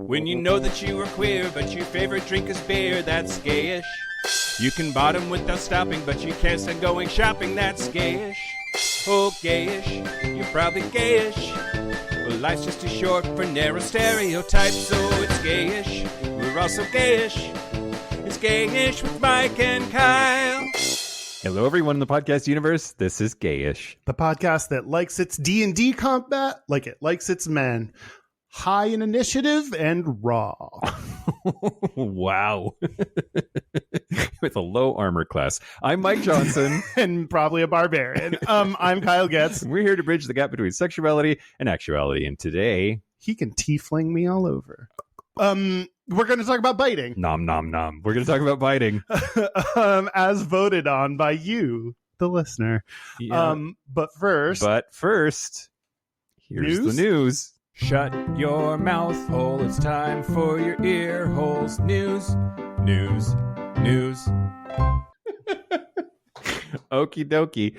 When you know that you are queer, but your favorite drink is beer, that's gayish. You can bottom without stopping, but you can't stand going shopping, that's gayish. Oh, gayish, you're probably gayish. Well, life's just too short for narrow stereotypes, so it's gayish. We're also gayish. It's Gayish with Mike and Kyle. Hello, everyone in the podcast universe. This is Gayish, the podcast that likes its D&D combat like it likes its men. High in initiative and raw. Wow. With a low armor class. I'm Mike Johnson. And probably a barbarian. I'm Kyle Getz. We're here to bridge the gap between sexuality and actuality. And today, he can tiefling me all over. We're going to talk about biting. Nom, nom, nom. We're going to talk about biting. As voted on by you, the listener. Yeah. But first, here's the news. Shut your mouth hole, it's time for your ear holes. News. Okie dokie.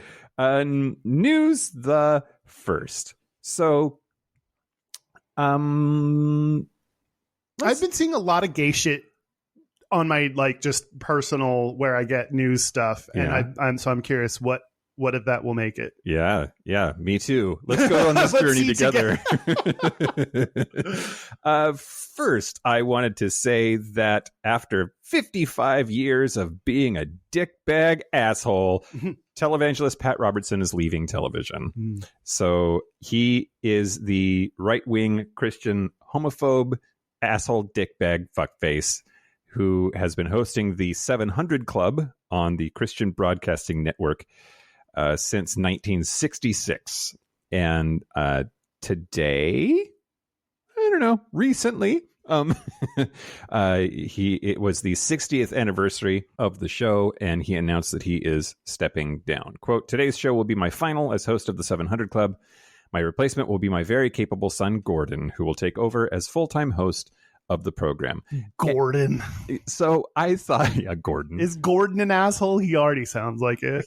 News the first. So, I've been seeing a lot of gay shit on my just personal where I get news stuff, and I'm curious what if that will make it. Yeah, me too. Let's go on this journey together. First, I wanted to say that after 55 years of being a dickbag asshole, televangelist Pat Robertson is leaving television. So he is the right-wing Christian homophobe asshole dickbag fuckface who has been hosting the 700 Club on the Christian Broadcasting Network since 1966. And today, I don't know, recently, it was the 60th anniversary of the show, and he announced that he is stepping down. Quote, "Today's show will be my final as host of the 700 Club. My replacement will be my very capable son, Gordon, who will take over as full-time host of the program." Gordon. So I thought, Gordon. Is Gordon an asshole? He already sounds like it.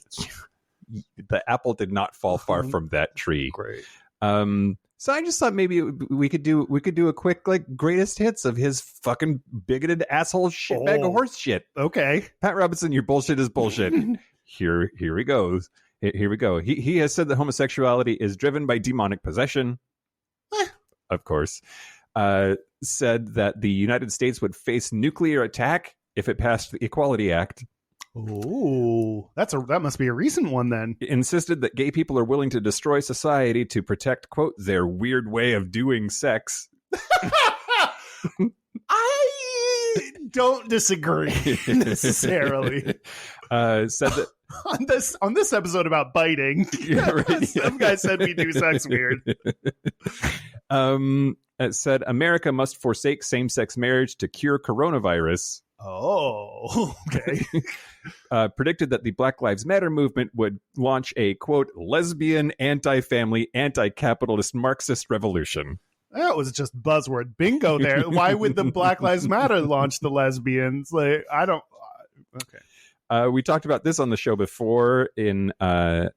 The apple did not fall far from that tree. Great. So I just thought maybe we could do a quick greatest hits of his fucking bigoted asshole shitbag of horse shit. Okay, Pat Robertson, your bullshit is bullshit. Here we go. Here we go. He has said that homosexuality is driven by demonic possession. Of course. Said that the United States would face nuclear attack if it passed the Equality Act. Oh, that must be a recent one then. Insisted that gay people are willing to destroy society to protect, quote, their weird way of doing sex. I don't disagree necessarily. Said that on this episode about biting, some guy said we do sex weird. It said America must forsake same-sex marriage to cure coronavirus. Oh, okay. Predicted that the Black Lives Matter movement would launch a, quote, lesbian, anti-family, anti-capitalist Marxist revolution. That was just buzzword bingo there. Why would the Black Lives Matter launch the lesbians? I don't... Okay. We talked about this on the show before in a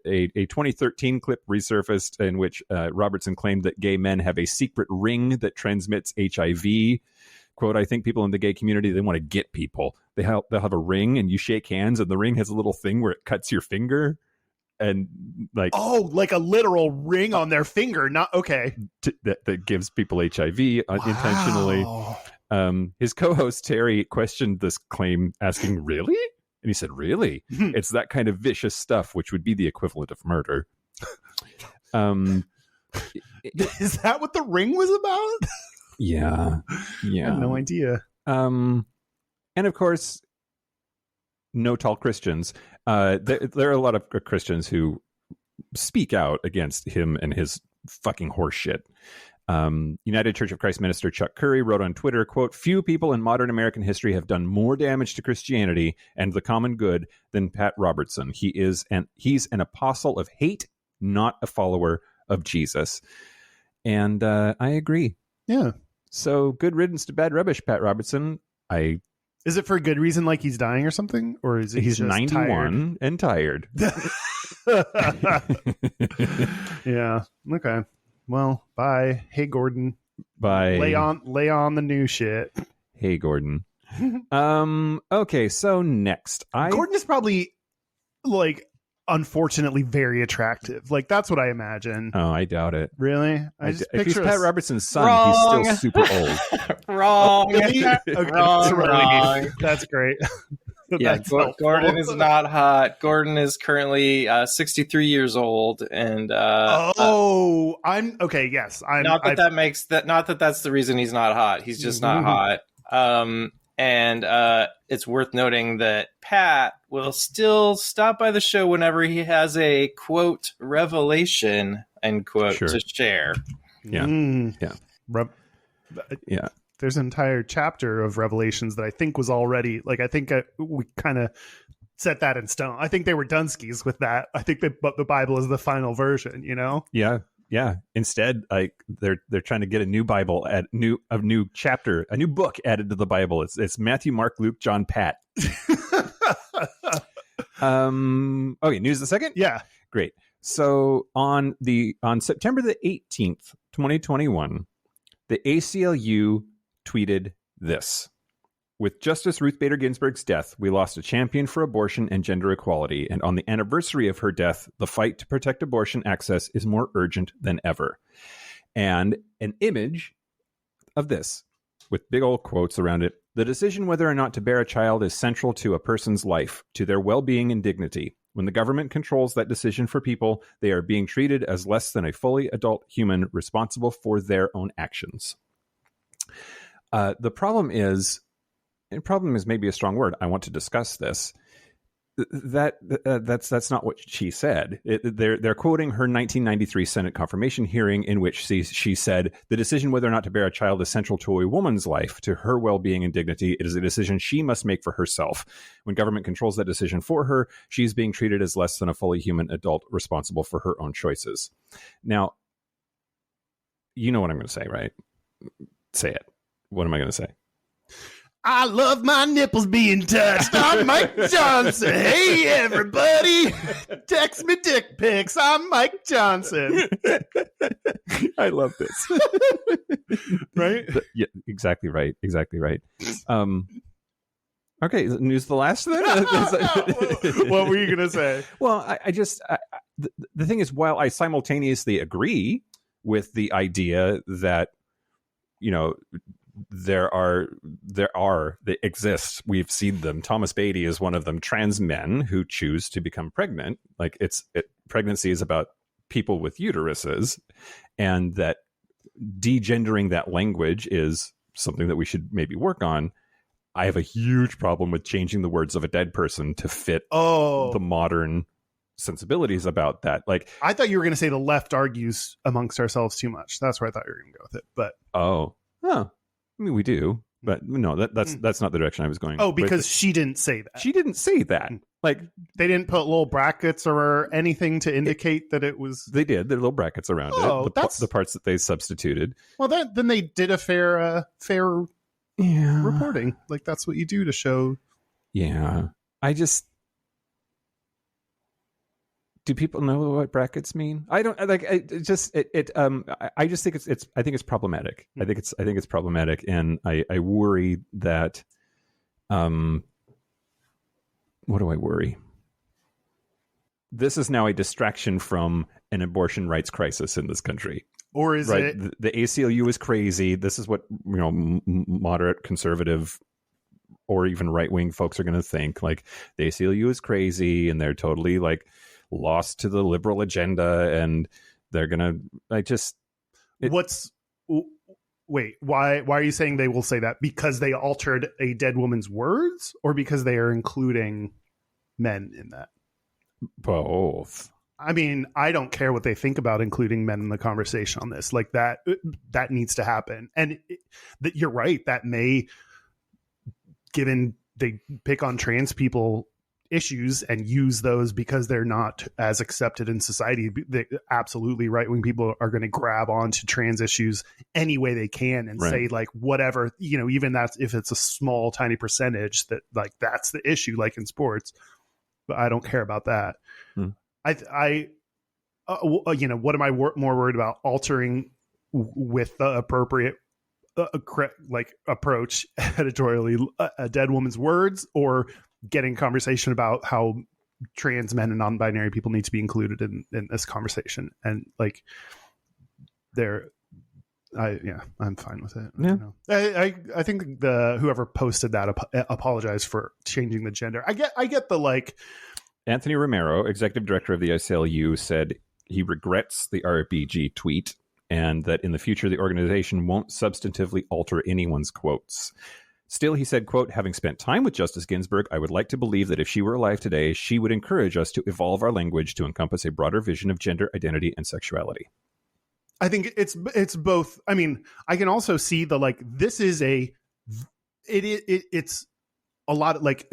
2013 clip resurfaced in which Robertson claimed that gay men have a secret ring that transmits HIV. Quote, I think people in the gay community, they want to get people. They'll have a ring and you shake hands and the ring has a little thing where it cuts your finger. And like a literal ring on their finger. Not okay. That gives people HIV intentionally. His co-host Terry questioned this claim, asking, really? And he said, really? It's that kind of vicious stuff, which would be the equivalent of murder. Is that what the ring was about? Yeah. I have no idea. And of course, no tall Christians. There are a lot of Christians who speak out against him and his fucking horse shit. United Church of Christ minister Chuck Curry wrote on Twitter, quote, few people in modern American history have done more damage to Christianity and the common good than Pat Robertson. He's an apostle of hate, not a follower of Jesus. And I agree. Yeah. So good riddance to bad rubbish, Pat Robertson. Is it for a good reason, like he's dying or something? Or is it he's 91 and tired? Yeah. Okay. Well, bye. Hey, Gordon. by lay on the new shit. Hey Gordon. Okay, so next Gordon is probably like unfortunately very attractive. Like that's what I imagine. Oh, I doubt it. Really? If he's picture Pat Robertson's son, Wrong. he's still super old. Wrong. Okay, Wrong. that's great. Yeah, That's helpful. Gordon is not hot. Gordon is currently 63 years old, and I'm okay. Yes, I'm not that that's the reason he's not hot. He's just not hot. And it's worth noting that Pat will still stop by the show whenever he has a quote revelation end quote to share. Yeah, yeah. There's an entire chapter of Revelations that I think was already like we kind of set that in stone. I think they were Dunskies with that. I think but the Bible is the final version. You know? Yeah. Yeah. Instead, like they're trying to get a new Bible a new chapter, a new book added to the Bible. It's Matthew, Mark, Luke, John, Pat. Okay, news the second? Yeah. Great. So on September the 18th, 2021, the ACLU tweeted this. With Justice Ruth Bader Ginsburg's death, we lost a champion for abortion and gender equality, and on the anniversary of her death, the fight to protect abortion access is more urgent than ever. And an image of this, with big old quotes around it. The decision whether or not to bear a child is central to a person's life, to their well-being and dignity. When the government controls that decision for people, they are being treated as less than a fully adult human responsible for their own actions. The problem is maybe a strong word. I want to discuss this. That's not what she said. They're quoting her 1993 Senate confirmation hearing in which she said, the decision whether or not to bear a child is central to a woman's life, to her well-being and dignity. It is a decision she must make for herself. When government controls that decision for her, she's being treated as less than a fully human adult responsible for her own choices. Now, you know what I'm going to say, right? Say it. What am I going to say? I love my nipples being touched. I'm Mike Johnson. Hey, everybody. Text me dick pics. I'm Mike Johnson. I love this. Right? Yeah, exactly right. Exactly right. Okay, news the last then? What were you going to say? Well, the thing is, while I simultaneously agree with the idea that, you know, they exist. We've seen them. Thomas Beatty is one of them. Trans men who choose to become pregnant. Like pregnancy is about people with uteruses, and that degendering that language is something that we should maybe work on. I have a huge problem with changing the words of a dead person to fit the modern sensibilities about that. Like, I thought you were going to say the left argues amongst ourselves too much. That's where I thought you were going to go with it. But I mean, we do, but no, that's not the direction I was going. Oh, because she didn't say that. She didn't say that. Like, they didn't put little brackets or anything to indicate that it was. They did. There are little brackets around it. The parts that they substituted. Well, then they did a fair reporting. Like, that's what you do to show. Yeah, do people know what brackets mean? I don't like. I just think it's problematic. I think it's problematic, and I worry that. What do I worry? This is now a distraction from an abortion rights crisis in this country. Or is it the ACLU is crazy? This is what, you know, moderate, conservative, or even right wing folks are going to think. Like, the ACLU is crazy, and they're totally like lost to the liberal agenda, and they're gonna why are you saying they will say that? Because they altered a dead woman's words, or because they are including men in that? Both. I mean, I don't care what they think about including men in the conversation on this. Like, that needs to happen. And you're right, that may, given they pick on trans people issues and use those because they're not as accepted in society, absolutely right-wing people are going to grab onto trans issues any way they can and say, like, whatever, you know, even that's if it's a small tiny percentage, that like that's the issue, like in sports. But I don't care about that. You know, what am I more worried about? Altering with the appropriate approach editorially, a dead woman's words, or getting conversation about how trans men and non-binary people need to be included in this conversation. And like I'm fine with it. Yeah. I think whoever posted that apologized for changing the gender. I get the like. Anthony Romero, executive director of the ACLU, said he regrets the RBG tweet and that in the future the organization won't substantively alter anyone's quotes. Still, he said, quote, having spent time with Justice Ginsburg, I would like to believe that if she were alive today, she would encourage us to evolve our language to encompass a broader vision of gender identity and sexuality. I think it's both. I mean, I can also see the like. This is it's a lot like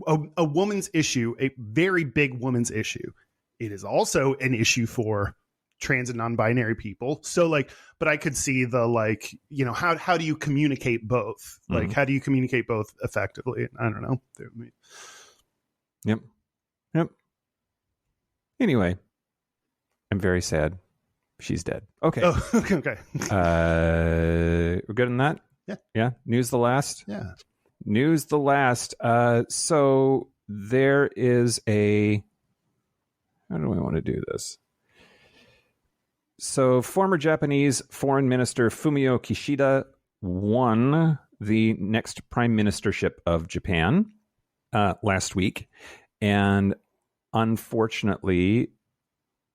a woman's issue, a very big woman's issue. It is also an issue for trans and non-binary people. So like, but I could see the like, you know, how do you communicate both? Like, how do you communicate both effectively? I don't know. Yep. Anyway, I'm very sad. She's dead. Okay. Oh, okay. We're good on that? Yeah. News the last? Yeah. News the last. So there is how do I want to do this? So former Japanese Foreign Minister Fumio Kishida won the next prime ministership of Japan last week. And unfortunately,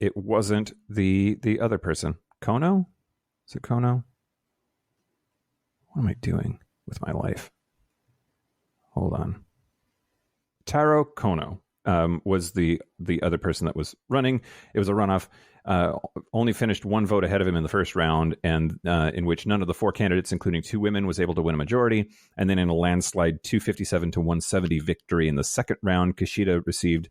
it wasn't the other person. Kono? Is it Kono? What am I doing with my life? Hold on. Taro Kono was the other person that was running. It was a runoff. Only finished one vote ahead of him in the first round, and in which none of the four candidates, including two women, was able to win a majority. And then in a landslide 257 to 170 victory in the second round, Kishida received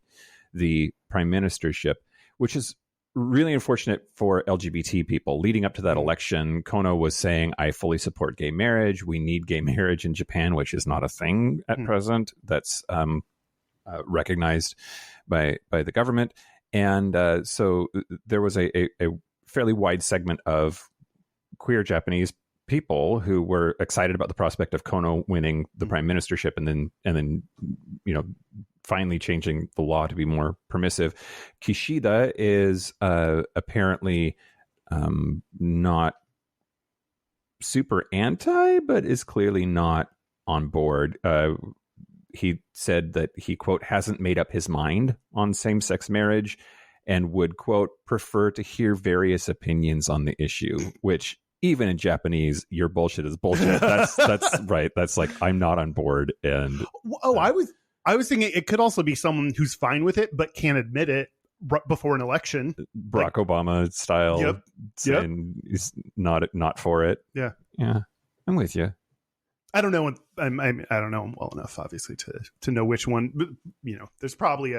the prime ministership, which is really unfortunate for LGBT people. Leading up to that election, Kono was saying, I fully support gay marriage. We need gay marriage in Japan, which is not a thing at present. That's recognized by the government. And so there was a fairly wide segment of queer Japanese people who were excited about the prospect of Kono winning the prime ministership and then you know, finally changing the law to be more permissive. Kishida is apparently not super anti, but is clearly not on board. He said that he, quote, hasn't made up his mind on same-sex marriage and would, quote, prefer to hear various opinions on the issue, which even in Japanese, your bullshit is bullshit. That's right. That's like, I'm not on board. And I was thinking it could also be someone who's fine with it but can't admit it before an election. Barack Obama style. Saying he's not for it. Yeah. I'm with you. I don't know. I don't know him well enough, obviously, to know which one. But, you know, there's probably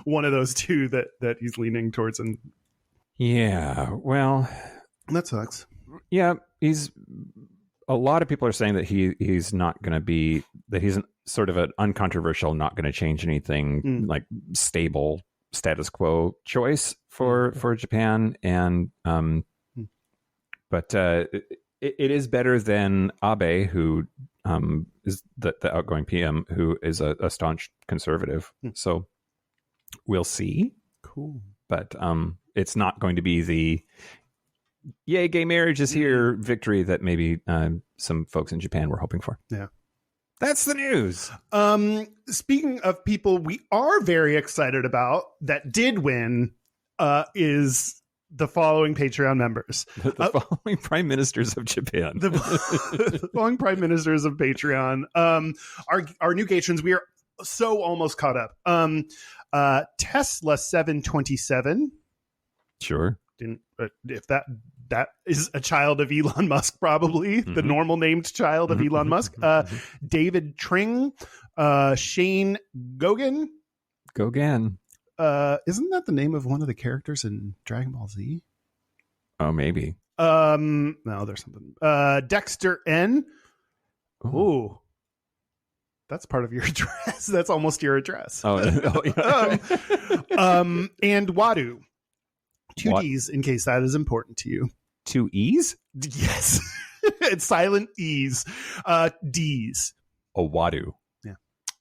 one of those two that he's leaning towards. And yeah, well, that sucks. Yeah, a lot of people are saying that he's not going to be, that he's sort of an uncontroversial, not going to change anything, like stable status quo choice for Japan. And but it is better than Abe, who is the outgoing PM, who is a staunch conservative. So we'll see. Cool. But it's not going to be the yay, gay marriage is here victory that maybe some folks in Japan were hoping for. Yeah. That's the news. Speaking of people we are very excited about that did win, is the following Patreon members. The following prime ministers of Japan. The following prime ministers of Patreon. Our new patrons, we are so almost caught up. Tesla 727. Sure. If that is a child of Elon Musk, probably the normal named child of Elon Musk. David Tring, Shane Gogan. Isn't that the name of one of the characters in Dragon Ball Z? Oh, maybe. No, there's something. Dexter N. Ooh. That's part of your address. That's almost your address. Oh, yeah. And Wadu. Two What? D's in case that is important to you. 2 E's? Yes. It's silent E's. D's. Owadu.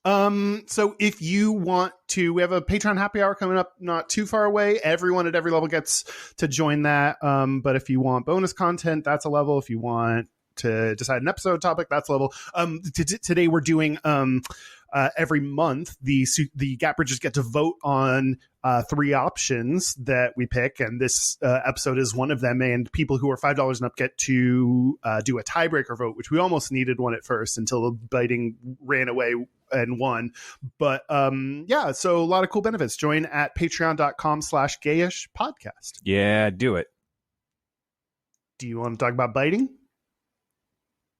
So if you want to, we have a Patreon happy hour coming up not too far away. Everyone at every level gets to join that. But if you want bonus content, that's a level. If you want to decide an episode topic, that's a level. Today we're doing every month the Gap Bridgers get to vote on 3 options that we pick, and this episode is one of them. And people who are $5 and up get to do a tiebreaker vote, which we almost needed one at first until biting ran away and won. But yeah, so a lot of cool benefits. Join at patreon.com/gayish podcast. Yeah, do it. Do you want to talk about biting?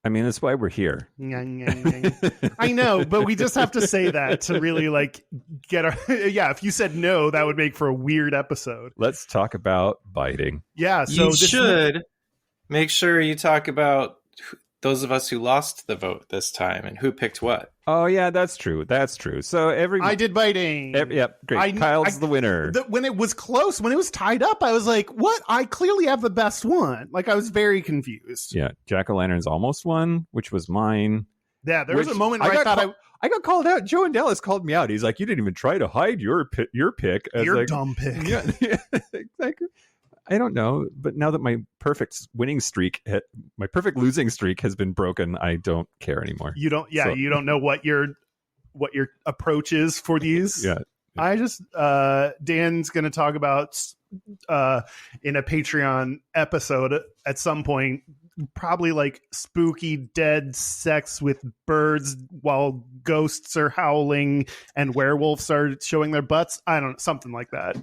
I mean, that's why we're here. I know, but we just have to say that to really like get our yeah, if you said no, that would make for a weird episode. Let's talk about biting. Yeah, so You this should make sure you talk about those of us who lost the vote this time and who picked what. Oh, yeah, that's true. That's true. So I did biting. Yep, great. Kyle's the winner. When it was close, when it was tied up, I was like, what? I clearly have the best one. Like, I was very confused. Yeah, Jack-o'-lanterns almost won, which was mine. Yeah, there was a moment where I thought I got called out. Joe and Dallas called me out. He's like, you didn't even try to hide your pick. Your like, dumb pick. Yeah, like, I don't know. But now that my perfect losing streak has been broken, I don't care anymore. You don't know what your approach is for these. Yeah. I just Dan's going to talk about in a Patreon episode at some point, probably like spooky dead sex with birds while ghosts are howling and werewolves are showing their butts. I don't know, something like that.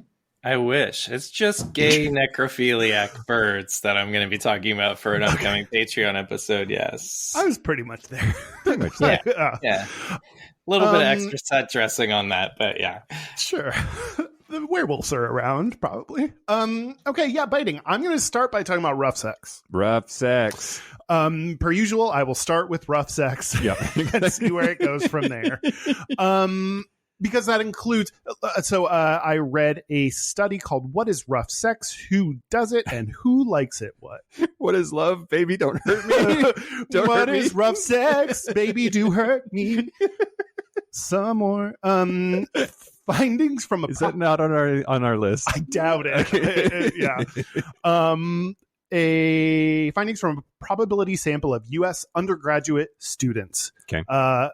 I wish. It's just gay necrophiliac birds that I'm going to be talking about for an upcoming Patreon episode. Yes. I was pretty much there. Pretty much Yeah. Yeah. A little bit of extra set dressing on that, but yeah. Sure. The werewolves are around, probably. Okay, yeah, biting. I'm going to start by talking about rough sex. Rough sex. Per usual, I will start with rough sex. Yeah. And see where it goes from there. Because that includes, I read a study called What is Rough Sex? Who does it and who likes it? What is love? Baby, don't hurt me. What is rough sex? Baby, do hurt me. Some more. Findings from Is that not on our list? I doubt it. Yeah. Findings from a probability sample of U.S. undergraduate students. Okay.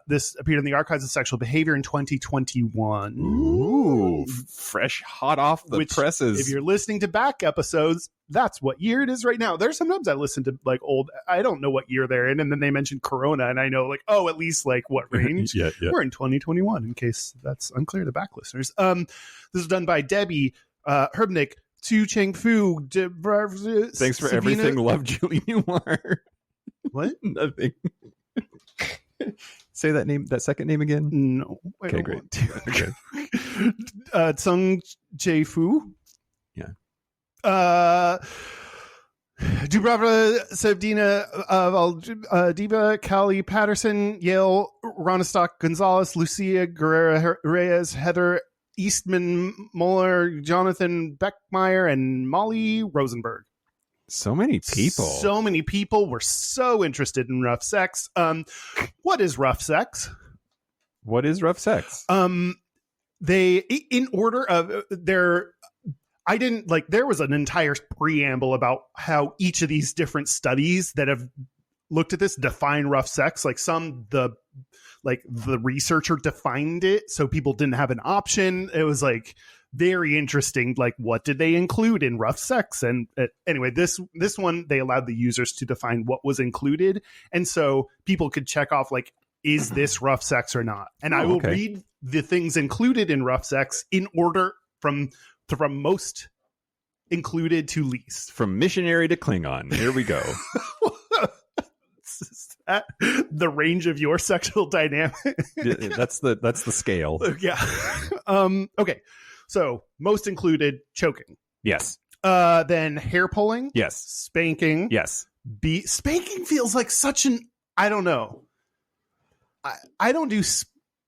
This appeared in the Archives of Sexual Behavior in 2021. Ooh, fresh, hot off the presses. If you're listening to back episodes, that's what year it is right now. There's sometimes I listen to like old, I don't know what year they're in, and then they mention Corona, and I know like, oh, at least like what range. Yeah. We're in 2021, in case that's unclear to back listeners. This was done by Debbie Herbnick, Tu Cheng Fu. Thanks for everything, love Julie Newmar. What? Nothing. Say that second name again. No. Okay, great. Okay. Tsung Jae Fu. Yeah. Dubravka Sevdina Valdiva, Callie Patterson, Yale, Ronastock Gonzalez, Lucia Guerrera Reyes, Heather Eastman Muller, Jonathan Beckmeyer, and Molly Rosenberg. So many people. So many people were so interested in rough sex. What is rough sex? What is rough sex? They, in order of their, I didn't like, there was an entire preamble about how each of these different studies that have looked at this define rough sex. Like the researcher defined it, so people didn't have an option. It was like very interesting. Like, what did they include in rough sex? And anyway, this one, they allowed the users to define what was included. And so people could check off like, is this rough sex or not? And I will read the things included in rough sex in order from most included to least. From missionary to Klingon. Here we go. Is that the range of your sexual dynamic? That's the scale. Yeah. Okay. So most included choking. Yes. Then hair pulling. Yes. Spanking. Yes. Spanking feels like such an, I don't know. I don't do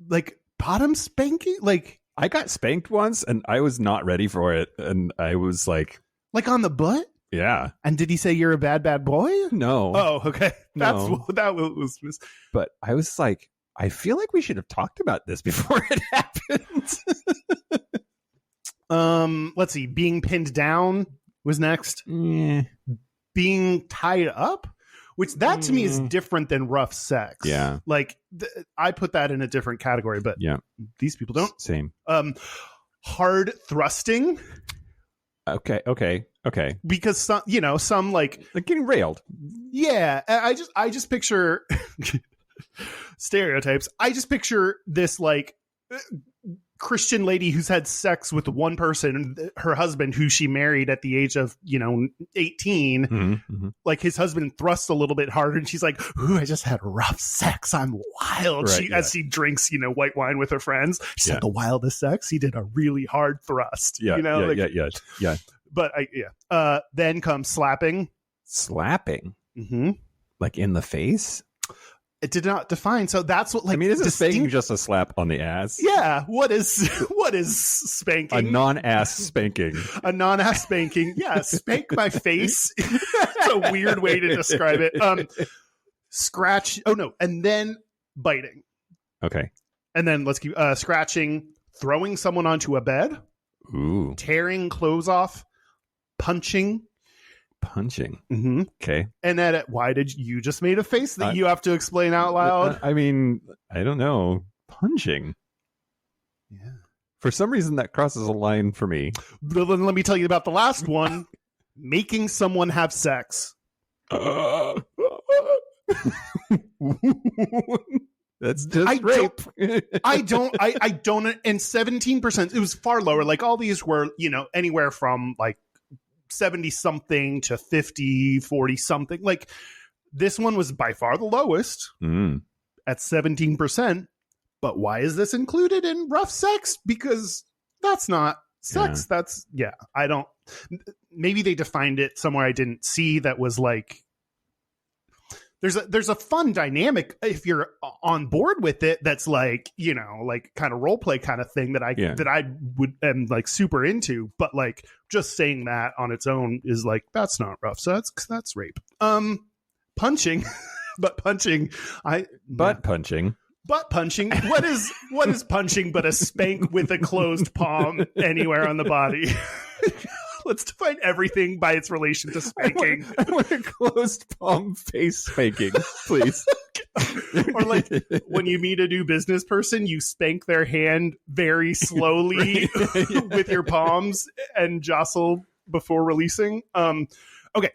like bottom spanking. Like I got spanked once and I was not ready for it. And I was like, Like on the butt? Yeah. And did he say you're a bad, bad boy? No. Oh, okay. No. That was But I was like, I feel like we should have talked about this before it happened. Let's see. Being pinned down was next. Yeah. Being tied up, which that to me is different than rough sex. Yeah. Like I put that in a different category, but Yeah. these people don't. Same. Hard thrusting. Okay. Because some like getting railed. Yeah, I just picture stereotypes. I just picture this like Christian lady who's had sex with one person, her husband, who she married at the age of 18. Mm-hmm. Like his husband thrusts a little bit harder, and she's like, "Ooh, I just had rough sex. I'm wild." Right, As she drinks, white wine with her friends. She said the wildest sex. He did a really hard thrust. Yeah. Yeah. But then comes slapping. Slapping? Mm-hmm. Like in the face? It did not define. So that's what isn't spanking just a slap on the ass? Yeah. What is spanking? A non-ass spanking. A non-ass spanking. Yeah. Spank my face. It's a weird way to describe it. Scratch. Oh no. And then biting. Okay. And then let's keep scratching, throwing someone onto a bed. Ooh. Tearing clothes off. Punching. Mm-hmm. Okay. And then why did you just made a face that you have to explain out loud? I don't know. Punching. Yeah. For some reason, that crosses a line for me. But then let me tell you about the last one. Making someone have sex. That's just rape. I don't, and 17%, it was far lower. Like all these were, anywhere from like 70 something to 50, 40 something. Like this one was by far the lowest at 17%. But why is this included in rough sex? Because that's not sex. Yeah. I don't, maybe they defined it somewhere I didn't see that was like, there's a fun dynamic if you're on board with it. That's like, like kind of role play kind of thing that I am like super into. But like just saying that on its own is like, that's not rough. So that's rape. Punching, but punching. Punching. Butt punching. What is punching but a spank with a closed palm anywhere on the body? Let's define everything by its relation to spanking. I want a closed palm face spanking, please. Or like when you meet a new business person, you spank their hand very slowly with your palms and jostle before releasing. Okay.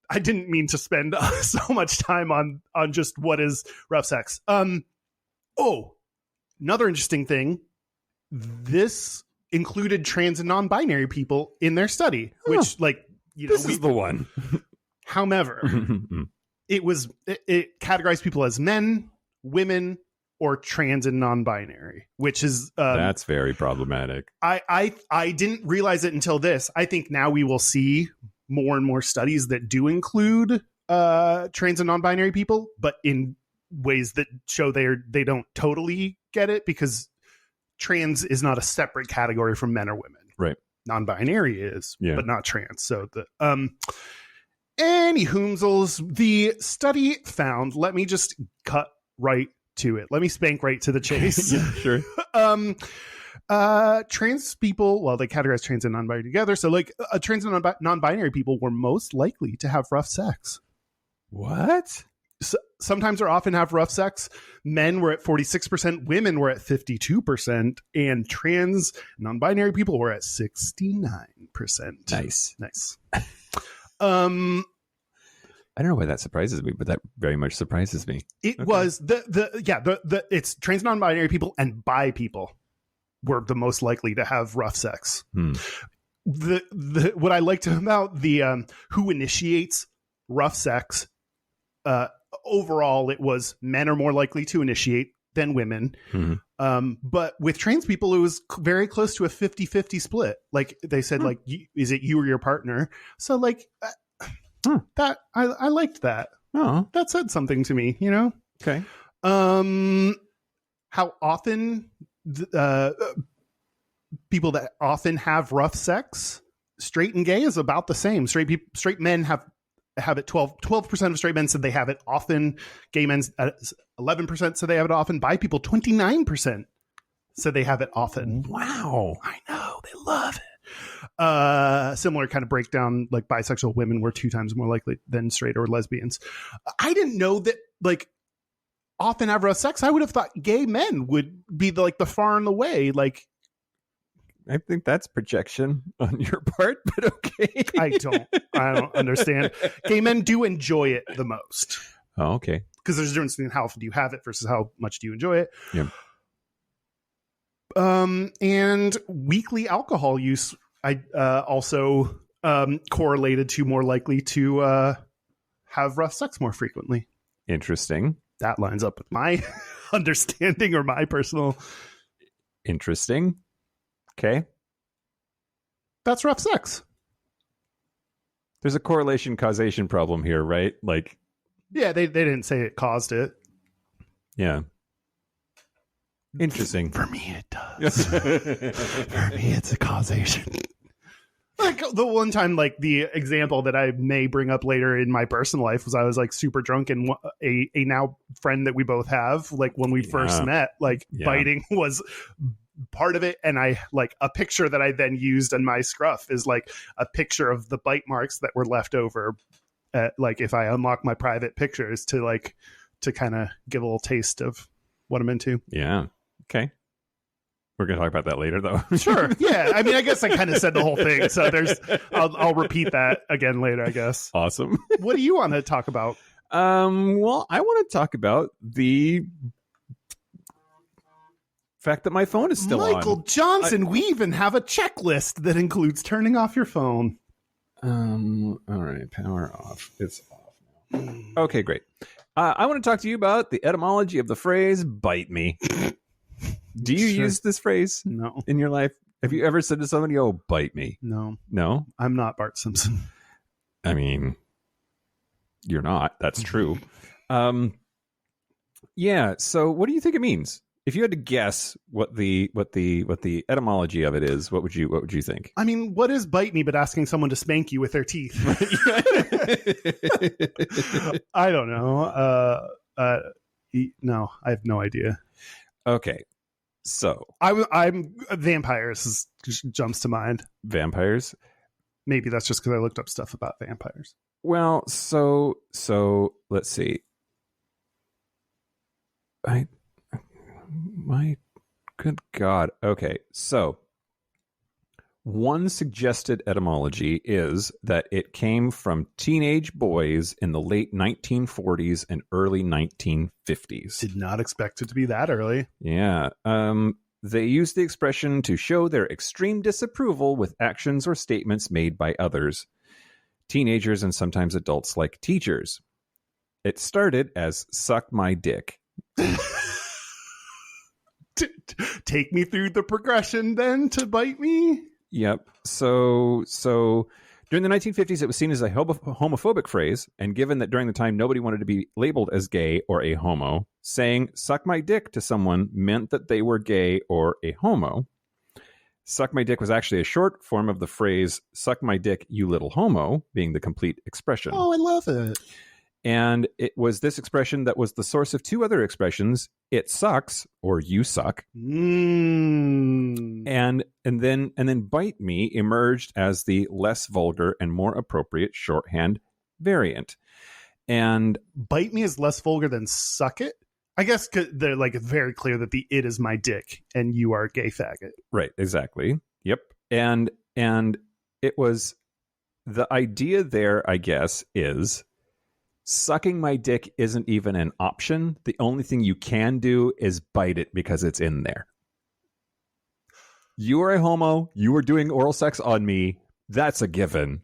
I didn't mean to spend so much time on just what is rough sex. Another interesting thing. This included trans and non-binary people in their study, which this is the one. However, it categorized people as men, women, or trans and non-binary, which is that's very problematic. I didn't realize it until this. I think now we will see more and more studies that do include trans and non-binary people, but in ways that show they don't totally get it, because trans is not a separate category from men or women. Right. Non-binary is, but not trans. So any hoomsels, the study found, let me just cut right to it. Let me spank right to the chase. Yeah, sure. Trans people, well, they categorize trans and non-binary together. So like trans and non-binary people were most likely to have rough sex. What? Sometimes or often have rough sex. Men were at 46%, women were at 52%, and trans non-binary people were at 69%. Nice. I don't know why that surprises me, but that very much surprises me. It was it's trans non-binary people and bi people were the most likely to have rough sex. What I liked about the who initiates rough sex, overall, it was men are more likely to initiate than women. But with trans people, it was very close to a 50-50 split. Like they said, like, is it you or your partner? So like that, I liked that. Oh, that said something to me, Okay. How often people that often have rough sex, straight and gay is about the same. Straight men have it 12% of straight men said they have it often. Gay men 11% said they have it often. Bi people 29% said they have it often. Wow. I know, they love it. Similar kind of breakdown, like bisexual women were 2 times more likely than straight or lesbians. I didn't know that like often have rough sex. I would have thought gay men would be the far and away. Like, I think that's projection on your part, but okay. I don't understand. Gay men do enjoy it the most. Oh, okay. Because there's a difference between how often do you have it versus how much do you enjoy it. Yeah. And weekly alcohol use, I also correlated to more likely to have rough sex more frequently. Interesting. That lines up with my understanding or my personal. Interesting. Okay. That's rough sex. There's a correlation causation problem here, right? Like, yeah, they didn't say it caused it. yeah. Interesting. For me, it does. For me, it's a causation. Like the one time, like the example that I may bring up later in my personal life was I was like super drunk and a now friend that we both have, like when we first met, like biting was part of it. And I like a picture that I then used on my scruff is like a picture of the bite marks that were left over. Like if I unlock my private pictures to kind of give a little taste of what I'm into. Yeah. Okay. We're going to talk about that later, though. Sure. Yeah. I mean, I guess I kind of said the whole thing. So I'll repeat that again later, I guess. Awesome. What do you want to talk about? Well, I want to talk about the fact that my phone is still Michael Johnson, we even have a checklist that includes turning off your phone. All right. Power off. It's off now. Okay, great. I want to talk to you about the etymology of the phrase bite me. Do you use this phrase in your life? Have you ever said to somebody, oh, bite me? No. No? I'm not Bart Simpson. I mean, you're not. That's true. Yeah. So what do you think it means? If you had to guess what the etymology of it is, what would you think? I mean, what is bite me but asking someone to spank you with their teeth? I don't know. No, I have no idea. Okay. So I'm vampires jumps to mind. Vampires? Maybe that's just because I looked up stuff about vampires. Well, so let's see. My good God. Okay, so one suggested etymology is that it came from teenage boys in the late 1940s and early 1950s. Did not expect it to be that early. Yeah. They used the expression to show their extreme disapproval with actions or statements made by others, teenagers and sometimes adults like teachers. It started as suck my dick. Take me through the progression then to bite me. Yep. So during the 1950s, it was seen as a homophobic phrase, and given that during the time nobody wanted to be labeled as gay or a homo, saying suck my dick to someone meant that they were gay or a homo. Suck my dick was actually a short form of the phrase suck my dick, you little homo, being the complete expression. Oh, I love it. And it was this expression that was the source of 2 other expressions, it sucks or you suck. And then bite me emerged as the less vulgar and more appropriate shorthand variant. And bite me is less vulgar than suck it. I guess they're like it's very clear that the it is my dick and you are a gay faggot. Right, exactly. Yep. And it was the idea there, I guess, is sucking my dick isn't even an option. The only thing you can do is bite it because it's in there. You are a homo. You are doing oral sex on me. That's a given.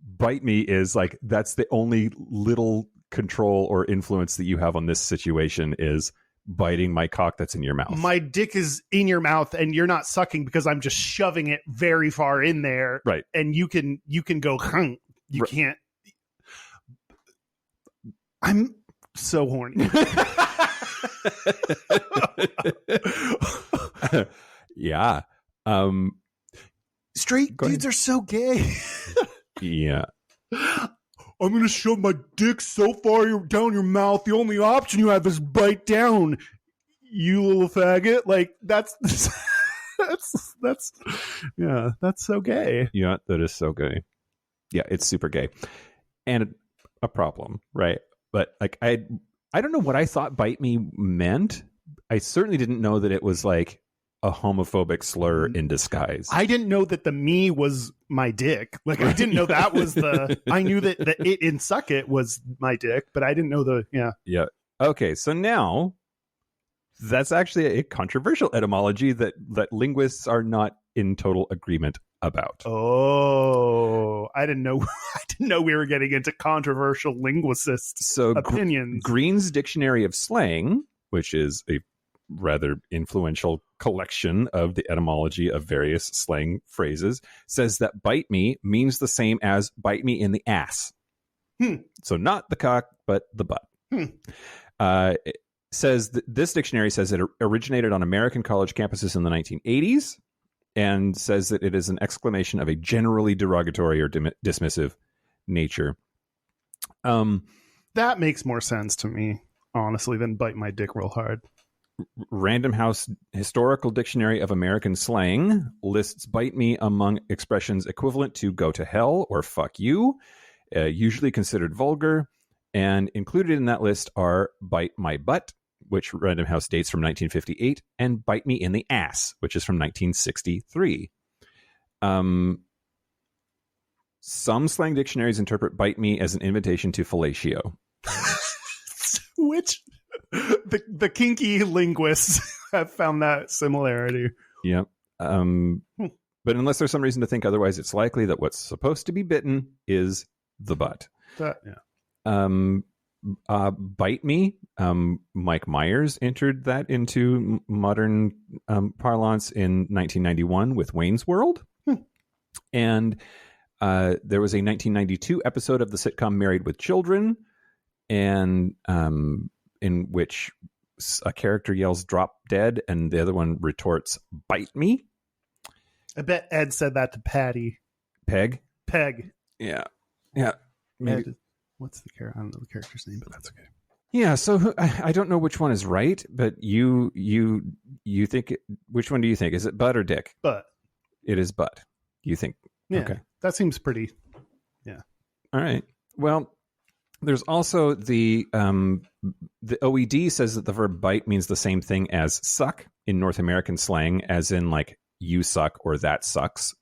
Bite me is like, that's the only little control or influence that you have on this situation is biting my cock that's in your mouth. My dick is in your mouth and you're not sucking because I'm just shoving it very far in there. Right. And you can go, you can't. I'm so horny. Yeah. Straight Go dudes are so gay. Yeah. I'm going to shove my dick so far down your mouth. The only option you have is bite down, you little faggot. Like, that's so gay. Yeah, that is so gay. Yeah, it's super gay. And a problem, right? But like I don't know what I thought bite me meant. I certainly didn't know that it was like a homophobic slur in disguise. I didn't know that the me was my dick. Like, I didn't know that was I knew that the it in suck it was my dick, but I didn't know Yeah. Okay, so now that's actually a controversial etymology that linguists are not in total agreement about. Oh, I didn't know. I didn't know we were getting into controversial linguists' opinions. Green's Dictionary of Slang, which is a rather influential collection of the etymology of various slang phrases, says that bite me means the same as bite me in the ass. So not the cock, but the butt. It says this dictionary says it originated on American college campuses in the 1980s, and says that it is an exclamation of a generally derogatory or dismissive nature. That makes more sense to me, honestly, than bite my dick real hard. Random House Historical Dictionary of American Slang lists bite me among expressions equivalent to go to hell or fuck you, usually considered vulgar, and included in that list are bite my butt, which Random House dates from 1958, and bite me in the ass, which is from 1963. Some slang dictionaries interpret bite me as an invitation to fellatio. Which the kinky linguists have found that similarity. Yeah. But unless there's some reason to think otherwise, it's likely that what's supposed to be bitten is the butt. Bite me. Mike Myers entered that into modern parlance in 1991 with Wayne's World. And there was a 1992 episode of the sitcom Married with Children, and in which a character yells "drop dead" and the other one retorts "bite me." I bet Ed said that to Patty. Peg. Yeah. Maybe. Ed, what's the character? I don't know the character's name, but that's okay. Yeah. So I don't know which one is right, but you think which one do you think? Is it butt or dick? Butt. It is butt. You think? Yeah. Okay. That seems pretty. Yeah. All right. Well, there's also the OED says that the verb bite means the same thing as suck in North American slang, as in like you suck or that sucks.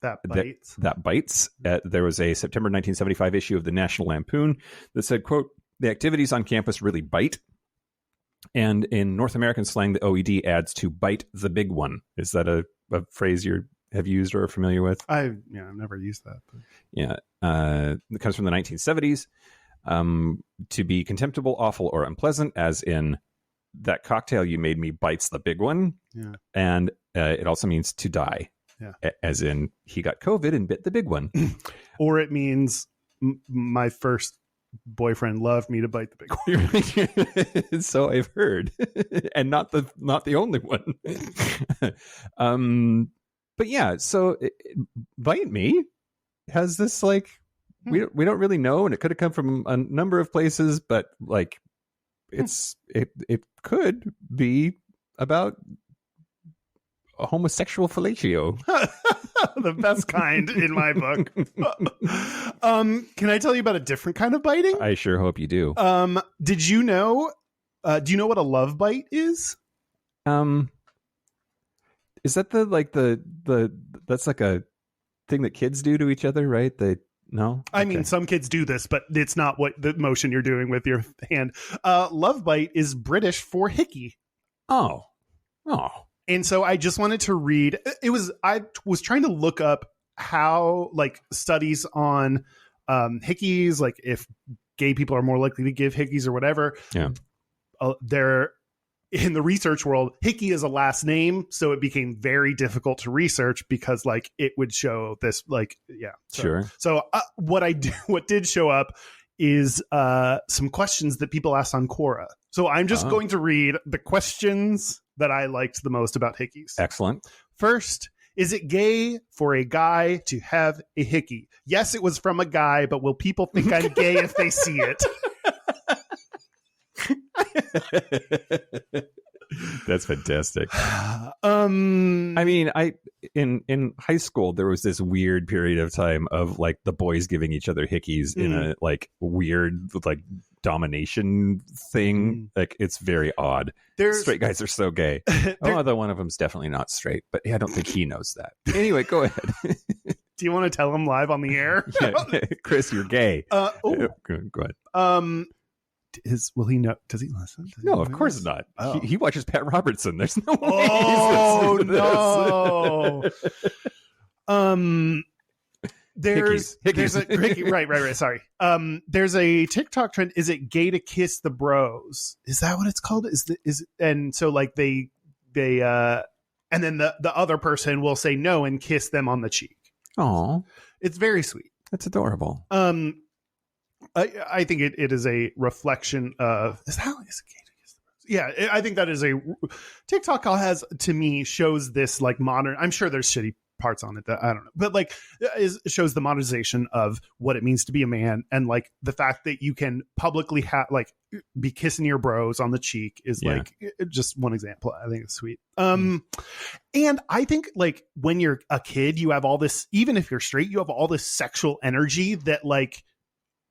That bites. That bites. There was a September 1975 issue of the National Lampoon that said, quote, "The activities on campus really bite." And in North American slang, the OED adds to bite the big one. Is that a phrase you have used or are familiar with? I've never used that. But. Yeah. It comes from the 1970s. To be contemptible, awful, or unpleasant, as in that cocktail you made me bites the big one. Yeah. And it also means to die. Yeah. As in he got COVID and bit the big one. Or it means my first boyfriend loved me to bite the big one. So I've heard. And not the only one. But yeah, so bite me has this like we don't really know, and it could have come from a number of places, but like it could be about a homosexual fellatio. The best kind in my book. Can I tell you about a different kind of biting? I sure hope you do. Did you know do you know what a love bite is? Is that the that's like a thing that kids do to each other, right? No? I mean, some kids do this, but it's not what the motion you're doing with your hand. Love bite is British for hickey. Oh. And so I just wanted to read. I was trying to look up how like studies on hickeys, like if gay people are more likely to give hickeys or whatever. Yeah. They're in the research world. Hickey is a last name, so it became very difficult to research because like it would show this like Sure. So what did show up is some questions that people asked on Quora. So I'm just going to read the questions that I liked the most about hickeys. Excellent. First Is it gay for a guy to have a hickey? Yes, it was from a guy, but will people think I'm gay if they see it? That's fantastic. I mean, in high school there was this weird period of time of like the boys giving each other hickeys in a like weird like domination thing. Like it's very odd. Straight guys are so gay. Although one of them's definitely not straight, but I don't think he knows that. Anyway, go ahead. Do you want to tell him live on the air? Yeah, Chris, you're gay. Go ahead. Will he know? Does he listen? No, of course not. Oh. He watches Pat Robertson. There's no way Oh he's listening to no! There's Hickeys. a right. Sorry. There's a TikTok trend. Is it gay to kiss the bros? Is that what it's called? And so like they and then the other person will say no and kiss them on the cheek. Oh, it's very sweet. That's adorable. I think it is a reflection of is it gay to kiss the bros? Yeah, I think that is a TikTok has to me shows this like modern. I'm sure there's shitty parts on it that I don't know, but like shows the modernization of what it means to be a man, and like the fact that you can publicly like be kissing your bros on the cheek is like just one example. I think it's sweet. And I think like when you're a kid, you have all this, even if you're straight, you have all this sexual energy that like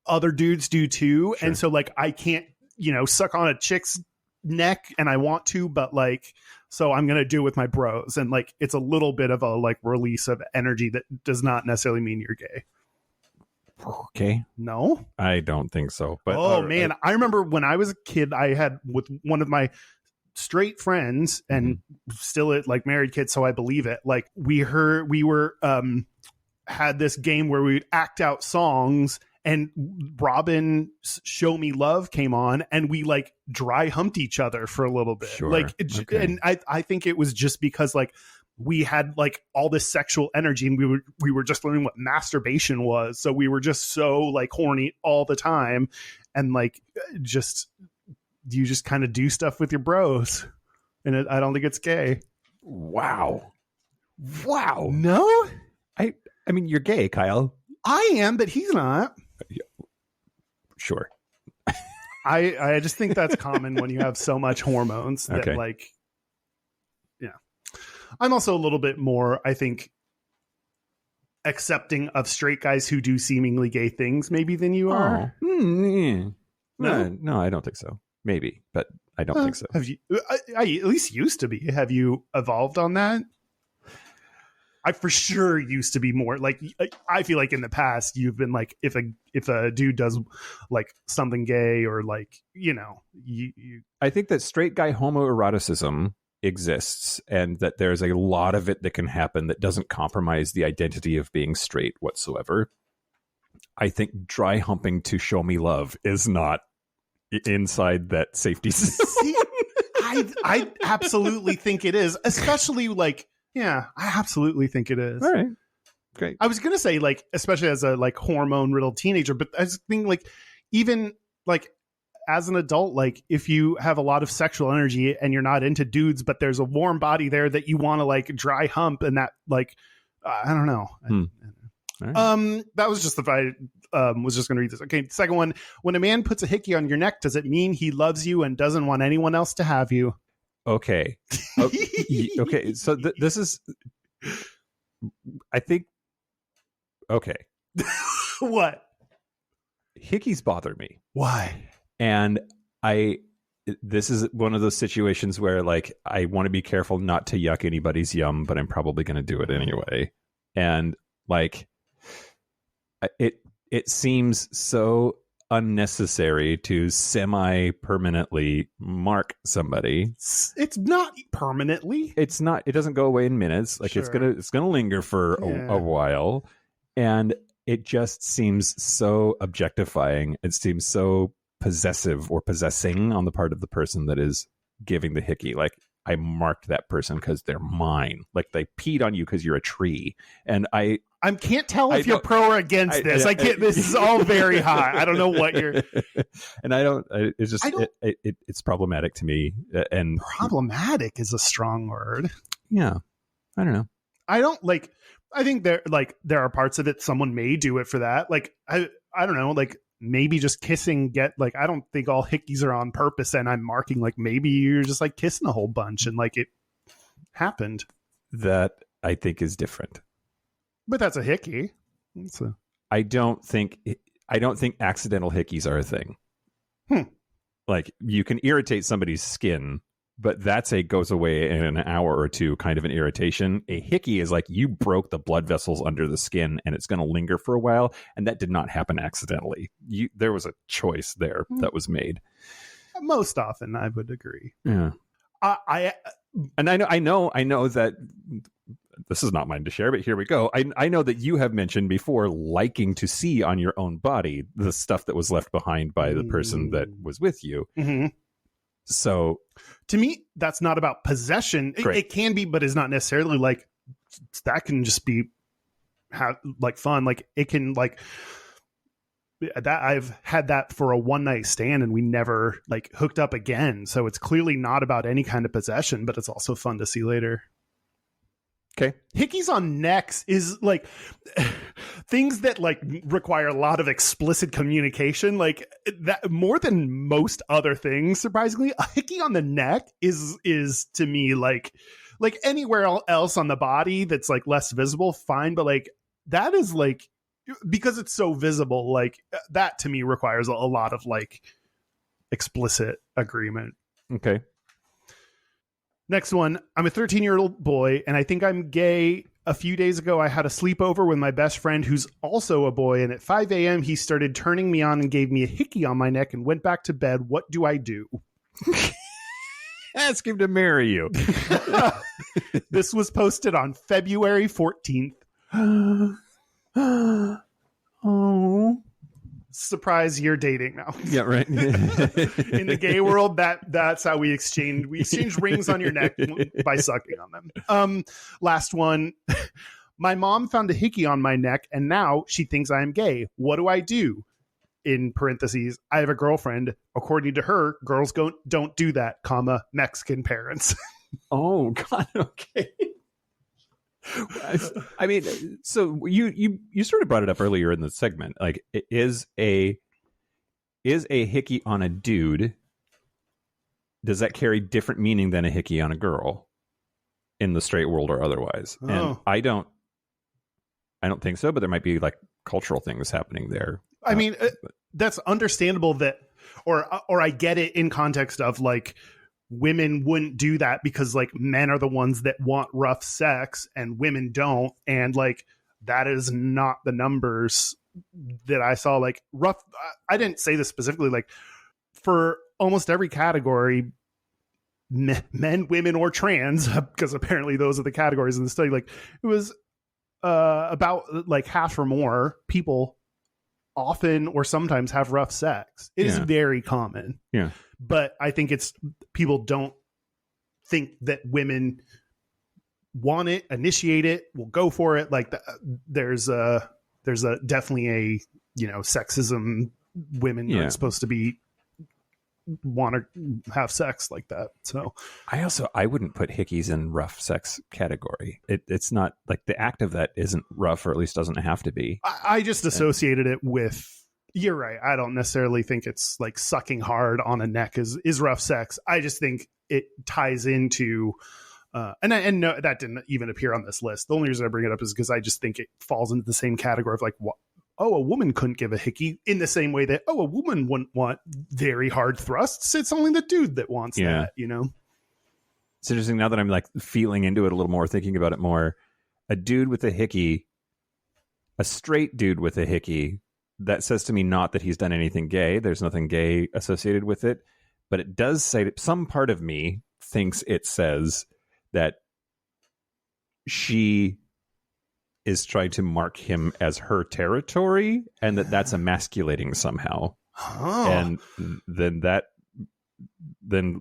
other dudes do too. Sure. And so like I can't, suck on a chick's neck and I want to, but like, so I'm going to do it with my bros. And like, it's a little bit of a like release of energy that does not necessarily mean you're gay. Okay. No, I don't think so. But man, I remember when I was a kid, I had with one of my straight friends and still like married kids. So I believe it. Like we had this game where we'd act out songs, and Robin's Show Me Love came on and we like dry humped each other for a little bit. Sure. Like, okay. And I think it was just because like we had like all this sexual energy and we were just learning what masturbation was. So we were just so like horny all the time. And like, you just kind of do stuff with your bros, and I don't think it's gay. Wow. No, I mean, you're gay, Kyle. I am, but he's not. Sure. I just think that's common when you have so much hormones that like, yeah. I'm also a little bit more, I think, accepting of straight guys who do seemingly gay things maybe than you are. No, I don't think so. Maybe, but I don't think so. Have you? I at least used to be. Have you evolved on that? I for sure used to be more like, I feel like in the past you've been like, if a dude does like something gay or like, you I think that straight guy homoeroticism exists, and that there's a lot of it that can happen that doesn't compromise the identity of being straight whatsoever. I think dry humping to Show Me Love is not inside that safety zone. See, I absolutely think it is, especially like, yeah, I absolutely think it is. All right. Great. I was going to say like, especially as a like hormone riddled teenager, but I was thinking like, even like as an adult, like if you have a lot of sexual energy and you're not into dudes, but there's a warm body there that you want to like dry hump, and that like, I don't know. Right. That was just I was just going to read this. Okay. Second one, when a man puts a hickey on your neck, does it mean he loves you and doesn't want anyone else to have you? Okay. Okay. So this is, I think, okay. What? Hickeys bother me. Why? And this is one of those situations where like, I want to be careful not to yuck anybody's yum, but I'm probably going to do it anyway. And like, it seems so unnecessary to semi-permanently mark somebody. It's not permanently. It's not. It doesn't go away in minutes. Like, sure. It's gonna linger for a while, and it just seems so objectifying. It seems so possessive or possessing on the part of the person that is giving the hickey. Like, I marked that person because they're mine. Like, they peed on you because you're a tree, and I can't tell if you're pro or against this. I can't. This is all very high. I don't know what you're. And I don't. It's just. It's problematic to me. And problematic is a strong word. Yeah, I don't know. I don't like, I think there are parts of it someone may do it for that. Like, I don't know, like maybe just kissing I don't think all hickeys are on purpose, and I'm marking like maybe you're just like kissing a whole bunch and like it happened. That I think is different. But that's a hickey. I don't think accidental hickeys are a thing. Like you can irritate somebody's skin, but that's goes away in an hour or two kind of an irritation. A hickey is like you broke the blood vessels under the skin and it's going to linger for a while. And that did not happen accidentally. There was a choice there that was made. Most often, I would agree. Yeah. I know that this is not mine to share, but here we go. I know that you have mentioned before liking to see on your own body the stuff that was left behind by the person that was with you. Mm-hmm. So to me, that's not about possession. It can be, but it's not necessarily like that can just be fun. Like it can like that. I've had that for a one night stand and we never like hooked up again. So it's clearly not about any kind of possession, but it's also fun to see later. Okay. Hickeys on necks is like things that like require a lot of explicit communication, like that more than most other things. Surprisingly, a hickey on the neck is to me like anywhere else on the body that's like less visible, fine. But like that is like, because it's so visible, like that to me requires a lot of like explicit agreement. Okay. Next one, I'm a 13-year-old boy, and I think I'm gay. A few days ago, I had a sleepover with my best friend who's also a boy, and at 5 a.m., he started turning me on and gave me a hickey on my neck and went back to bed. What do I do? Ask him to marry you. This was posted on February 14th. Oh. Surprise, you're dating now. Yeah, right. In the gay world, that's how we exchange rings on your neck by sucking on them. Last one. My mom found a hickey on my neck and now she thinks I am gay. What do I do? In parentheses, I have a girlfriend. According to her, girls don't do that, Mexican parents. Oh God. Okay. I mean, so you sort of brought it up earlier in the segment. Like, is a hickey on a dude? Does that carry different meaning than a hickey on a girl in the straight world or otherwise? Oh. And I don't think so. But there might be like cultural things happening there. I mean, that's understandable that, or I get it in context of like, women wouldn't do that because like men are the ones that want rough sex and women don't. And like, that is not the numbers that I saw. Like rough, I didn't say this specifically, like for almost every category, men, women, or trans, because apparently those are the categories in the study. Like it was about like half or more people often or sometimes have rough sex. It is very common. Yeah. But I think it's people don't think that women want it, initiate it, will go for it. Like there's a definitely a, sexism. Women aren't supposed to be want to have sex like that. So I wouldn't put hickeys in rough sex category. It's not like the act of that isn't rough, or at least doesn't have to be. I just associated it with. You're right. I don't necessarily think it's like sucking hard on a neck is rough sex. I just think it ties into, and no, that didn't even appear on this list. The only reason I bring it up is because I just think it falls into the same category of like, a woman couldn't give a hickey in the same way that, a woman wouldn't want very hard thrusts. It's only the dude that wants that, It's interesting now that I'm like feeling into it a little more, thinking about it more. A dude with a hickey, a straight dude with a hickey, that says to me not that he's done anything gay. There's nothing gay associated with it. But it does say that some part of me thinks it says that she is trying to mark him as her territory and that's emasculating somehow. Oh. And then that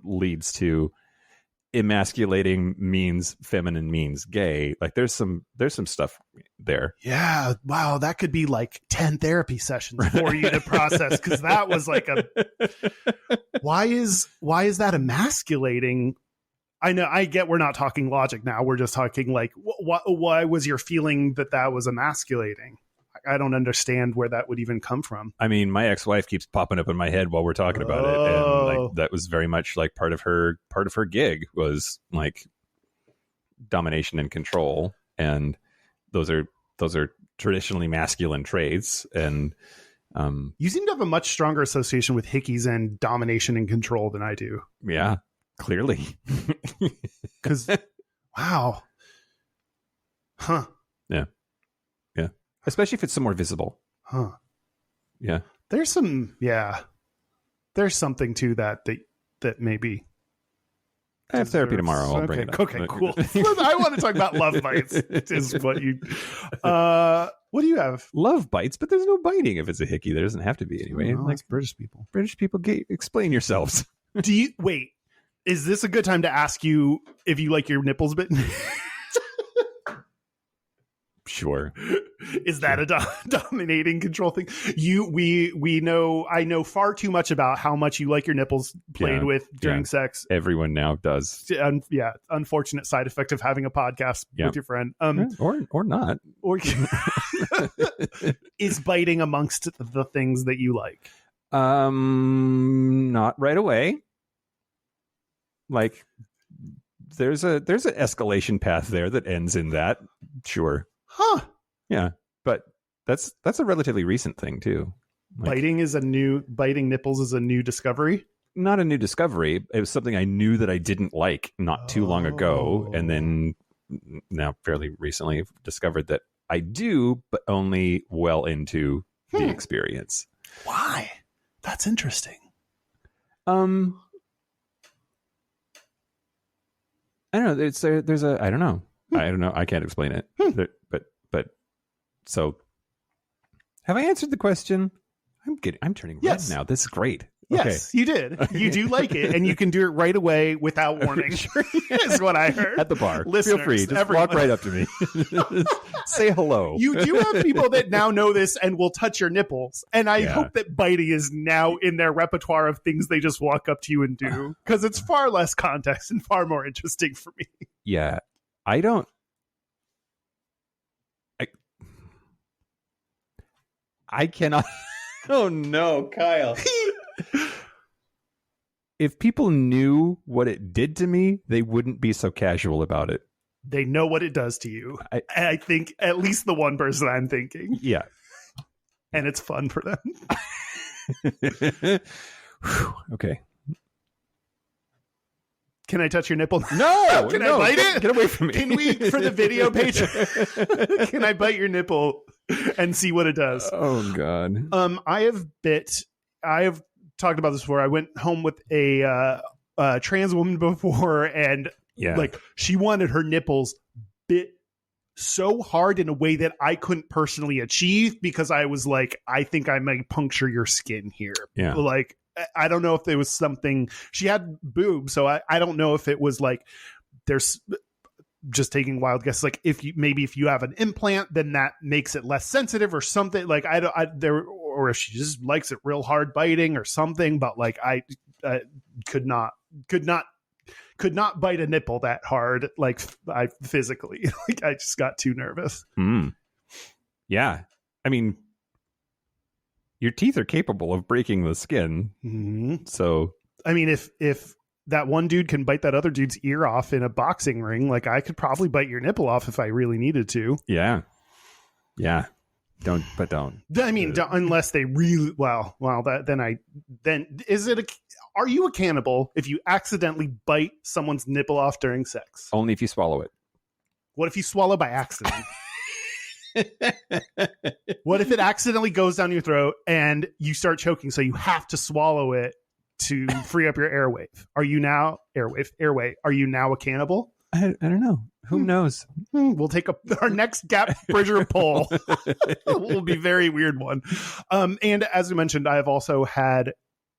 leads to emasculating means feminine means gay. Like there's some stuff there. Yeah. Wow. That could be like 10 therapy sessions for you to process. Cause that was like why is that emasculating? I know, I get we're not talking logic now. We're just talking like, why was your feeling that was emasculating? I don't understand where that would even come from. I mean, my ex-wife keeps popping up in my head while we're talking about it, and like that was very much like part of her gig was like domination and control, and those are traditionally masculine traits. And you seem to have a much stronger association with hickeys and domination and control than I do. Yeah, clearly. Because wow, huh? Yeah. Especially if it's somewhere visible. Huh. Yeah. There's something to that maybe. I have therapy tomorrow. I'll bring it up. Okay, cool. I want to talk about love bites. Is what you. What do you have? Love bites, but there's no biting if it's a hickey. There doesn't have to be anyway. Oh, like British people. Explain yourselves. Do you wait? Is this a good time to ask you if you like your nipples bitten? Sure. Is that a dominating control thing? We know. I know far too much about how much you like your nipples played with during sex. Everyone now does. Yeah, unfortunate side effect of having a podcast with your friend. Or not. Or is biting amongst the things that you like? Not right away. Like there's an escalation path there that ends in that. Sure. Huh. Yeah, but that's a relatively recent thing too. Like, biting nipples is a new discovery. Not a new discovery. It was something I knew that I didn't like not too long ago, and then now fairly recently discovered that I do, but only well into the experience. Why? That's interesting. I don't know. There's a I don't know. I don't know. I can't explain it. But so have I answered the question? I'm turning red now. This is great. Yes, you did. You do like it, and you can do it right away without warning. Is what I heard. At the bar. Listeners, feel free. Just walk right up to me. Say hello. You do have people that now know this and will touch your nipples. And I hope that biting is now in their repertoire of things they just walk up to you and do. Because it's far less context and far more interesting for me. Yeah. I cannot. Oh no, Kyle. If people knew what it did to me, they wouldn't be so casual about it. They know what it does to you. I think at least the one person I'm thinking. Yeah. And it's fun for them. Okay. Can I touch your nipple? No. Can I bite it? Get away from me. Can we, for the video page, can I bite your nipple and see what it does? Oh, God. I have talked about this before. I went home with a trans woman before, and like she wanted her nipples bit so hard in a way that I couldn't personally achieve because I was like, I think I might puncture your skin here. Yeah. Like, I don't know if there was something. She had boobs, so I don't know if it was like there's just taking wild guesses. Like if you have an implant, then that makes it less sensitive or something. Like or if she just likes it real hard biting or something. But like I could not bite a nipple that hard. Like I physically, like I just got too nervous. Yeah, I mean, your teeth are capable of breaking the skin. Mm-hmm. So, I mean, if that one dude can bite that other dude's ear off in a boxing ring, like I could probably bite your nipple off if I really needed to. Yeah. Don't. I mean, unless they really then is it are you a cannibal if you accidentally bite someone's nipple off during sex? Only if you swallow it. What if you swallow by accident? What if it accidentally goes down your throat and you start choking, so you have to swallow it to free up your airway? Are you now airway? Are you now a cannibal? I don't know. Who knows? We'll take our next Gap Bridger poll. It will be a very weird one. And as we mentioned, I have also had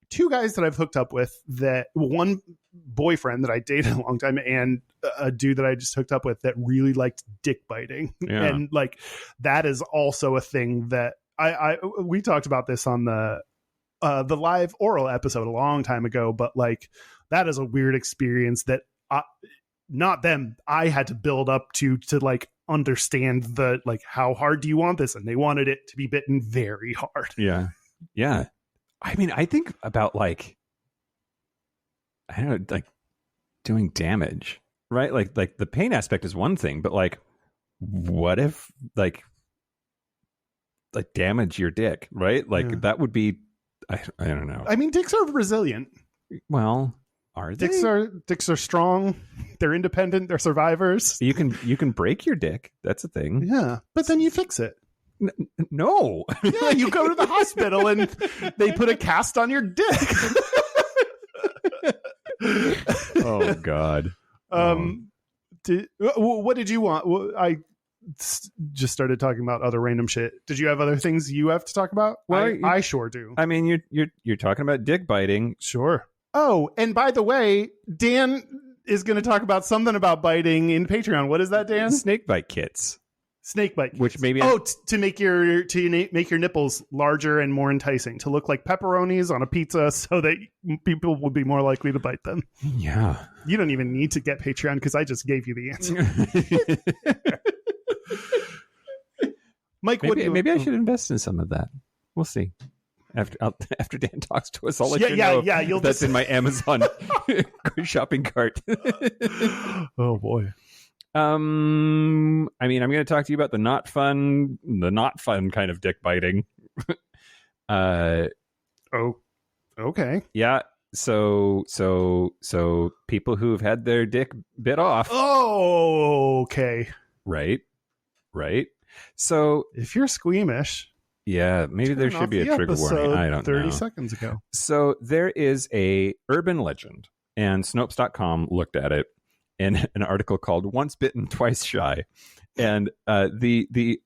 two guys that I've hooked up with, that one boyfriend that I dated a long time and a dude that I just hooked up with that really liked dick biting. Yeah. And like, that is also a thing that we talked about this on the live oral episode a long time ago, but like that is a weird experience that not them. I had to build up to like understand the like how hard do you want this, and they wanted it to be bitten very hard. Yeah. I mean, I think about like, I don't know, like doing damage, right? Like the pain aspect is one thing, but like, what if like damage your dick, right? Like that would be, I don't know. I mean, dicks are resilient. Well, are they? Dicks are strong. They're independent. They're survivors. You can break your dick. That's a thing. Yeah, but then you fix it. No. Yeah, you go to the hospital and they put a cast on your dick. Oh God. What did you want? I just started talking about other random shit. Did you have other things you have to talk about? Well, I sure do. I mean, you're talking about dick biting. Sure. Oh, and by the way, Dan is going to talk about something about biting in Patreon. What is that, Dan? Snake bite kits. Snake bite kits. Which maybe to make your nipples larger and more enticing, to look like pepperonis on a pizza, so that people would be more likely to bite them. Yeah. You don't even need to get Patreon because I just gave you the answer. Mike, maybe I should invest in some of that. We'll see. After Dan talks to us, I'll let you know. Yeah, you'll that's in my Amazon shopping cart. Oh boy. I mean, I'm going to talk to you about the not fun kind of dick biting. Oh, okay. Yeah. So people who've had their dick bit off. Oh, okay. Right. So if you're squeamish, yeah, maybe there should be a trigger warning. I don't know. 30 seconds ago. So there is a urban legend, and Snopes.com looked at it in an article called "Once Bitten, Twice Shy," and the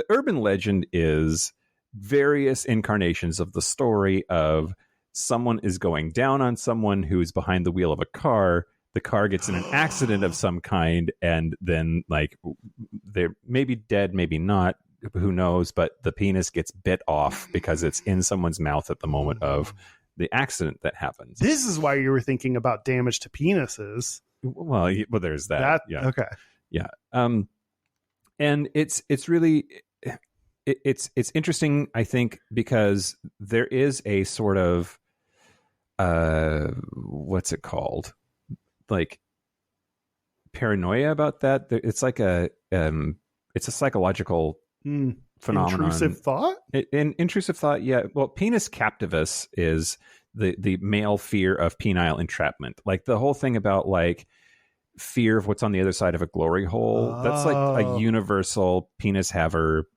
urban legend is various incarnations of the story of someone is going down on someone who is behind the wheel of a car. The car gets in an accident of some kind, and then like they're maybe dead, maybe not. Who knows? But the penis gets bit off because it's in someone's mouth at the moment of the accident that happens. This is why you were thinking about damage to penises. Well, there's that. Yeah. Okay. Yeah. And it's really it's interesting, I think, because there is a sort of what's it called? Like paranoia about that. It's like it's a psychological phenomenon. Intrusive thought? Intrusive thought, yeah. Well, penis captivus is the male fear of penile entrapment. Like the whole thing about like fear of what's on the other side of a glory hole. Oh. That's like a universal penis haver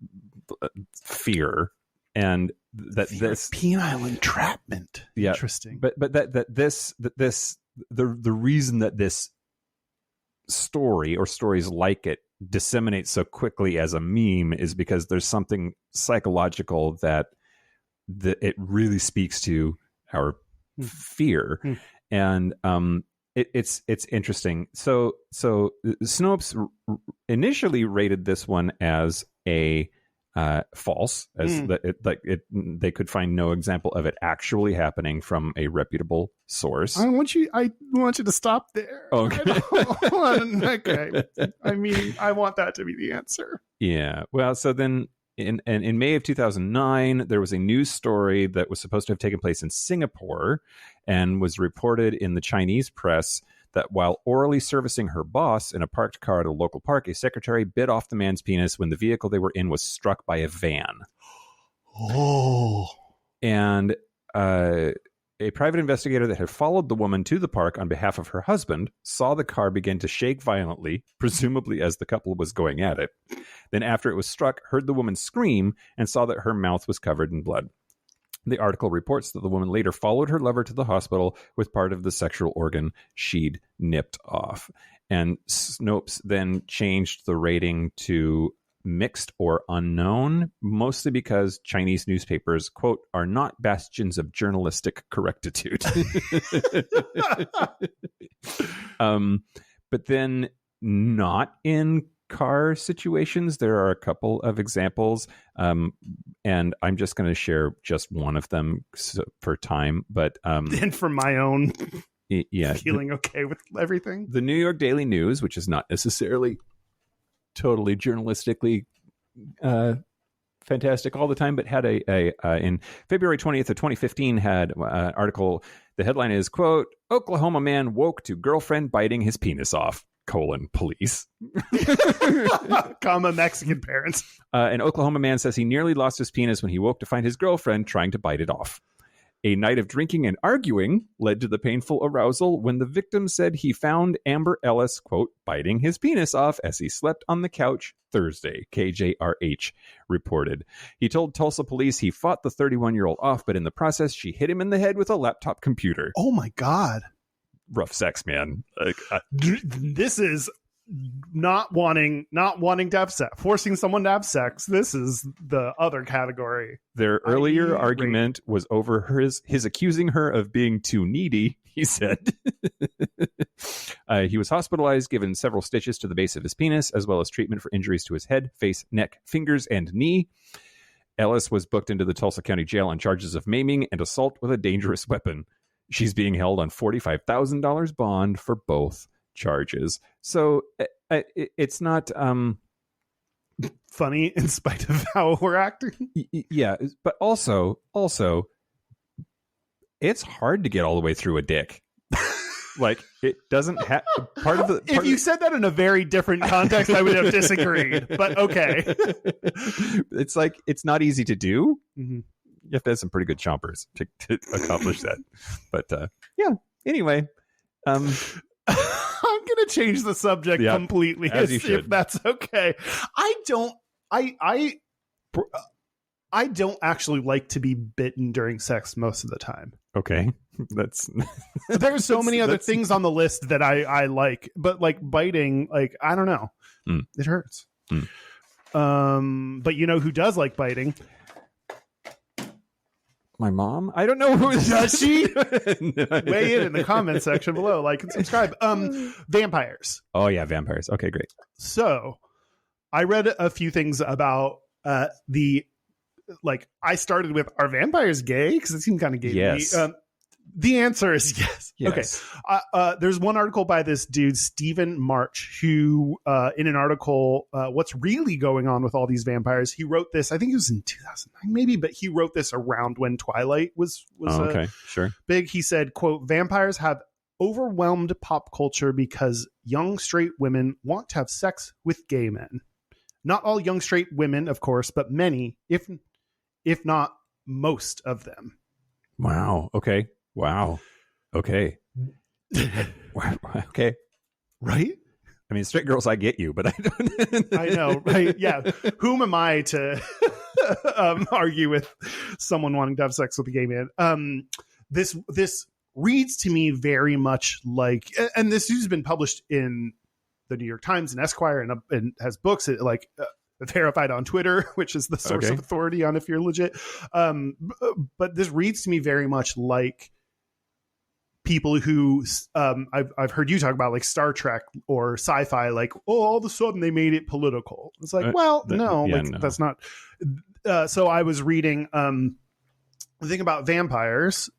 fear. And that fear this penile entrapment. Yeah. Interesting. But the reason that this story or stories like it disseminate so quickly as a meme is because there's something psychological that it really speaks to our fear. And it's interesting. So Snopes initially rated this one as a false, as they could find no example of it actually happening from a reputable source. I want you to stop there. Okay. Okay. I mean, I want that to be the answer. Yeah. Well, so then in May of 2009, there was a news story that was supposed to have taken place in Singapore and was reported in the Chinese press that while orally servicing her boss in a parked car at a local park, a secretary bit off the man's penis when the vehicle they were in was struck by a van. Oh. And a private investigator that had followed the woman to the park on behalf of her husband saw the car begin to shake violently, presumably as the couple was going at it. Then after it was struck, heard the woman scream and saw that her mouth was covered in blood. The article reports that the woman later followed her lover to the hospital with part of the sexual organ she'd nipped off. And Snopes then changed the rating to mixed or unknown, mostly because Chinese newspapers, quote, are not bastions of journalistic correctitude. But then not in car situations, there are a couple of examples, and I'm just going to share just one of them for time. But and for my own Yeah. feeling okay with everything. The New York Daily News, which is not necessarily totally journalistically fantastic all the time, but had in February 20th of 2015 had an article. The headline is, quote, Oklahoma man woke to girlfriend biting his penis off, police. Comma Mexican parents. An Oklahoma man says he nearly lost his penis when he woke to find his girlfriend trying to bite it off. A night of drinking and arguing led to the painful arousal when the victim said he found Amber Ellis, quote, biting his penis off as he slept on the couch Thursday, KJRH reported. He told Tulsa police he fought the 31-year-old off, but in the process, she hit him in the head with a laptop computer. Oh, my God. Rough sex, man. This is not wanting to have sex, forcing someone to have sex. This is the other category. Their earlier argument was over his accusing her of being too needy, he said. He was hospitalized, given several stitches to the base of his penis, as well as treatment for injuries to his head, face, neck, fingers, and knee. Ellis was booked into the Tulsa County Jail on charges of maiming and assault with a dangerous weapon. She's being held on $45,000 bond for both charges. So it's not funny in spite of how we're acting. Yeah, but also it's hard to get all the way through a dick. Like, it doesn't have part of the if you said that in a very different context, I would have disagreed, but okay. It's like, it's not easy to do. Mm-hmm. You have to have some pretty good chompers to accomplish that. But yeah, anyway, I'm gonna change the subject completely, if that's okay. I don't actually like to be bitten during sex most of the time. Okay, there's so many other things on the list that I like, but like biting, like, I don't know, it hurts. But you know who does like biting? My mom? I don't know who does she? Weigh in the comment section below. Like and subscribe. Vampires. Oh yeah, vampires. Okay, great. So I read a few things about I started with, are vampires gay? Because it seemed kind of gay yes. to me. The answer is yes. Okay. There's one article by this dude, Stephen March, who in an article, What's Really Going On with All These Vampires, he wrote this, I think it was in 2009 maybe, but he wrote this around when Twilight was sure. big. He said, quote, vampires have overwhelmed pop culture because young straight women want to have sex with gay men. Not all young straight women, of course, but many, if not most of them. Wow. Okay. Wow. Okay. Okay. Right? I mean, straight girls, I get you, but I don't. I know, right? Yeah. Whom am I to argue with someone wanting to have sex with a gay man? This reads to me very much like, and this has been published in the New York Times and Esquire and has books verified on Twitter, which is the source of authority on if you're legit. But this reads to me very much like people who I've heard you talk about, like Star Trek or sci-fi, like, oh, all of a sudden they made it political. It's like, that's not. So I was reading the thing about vampires,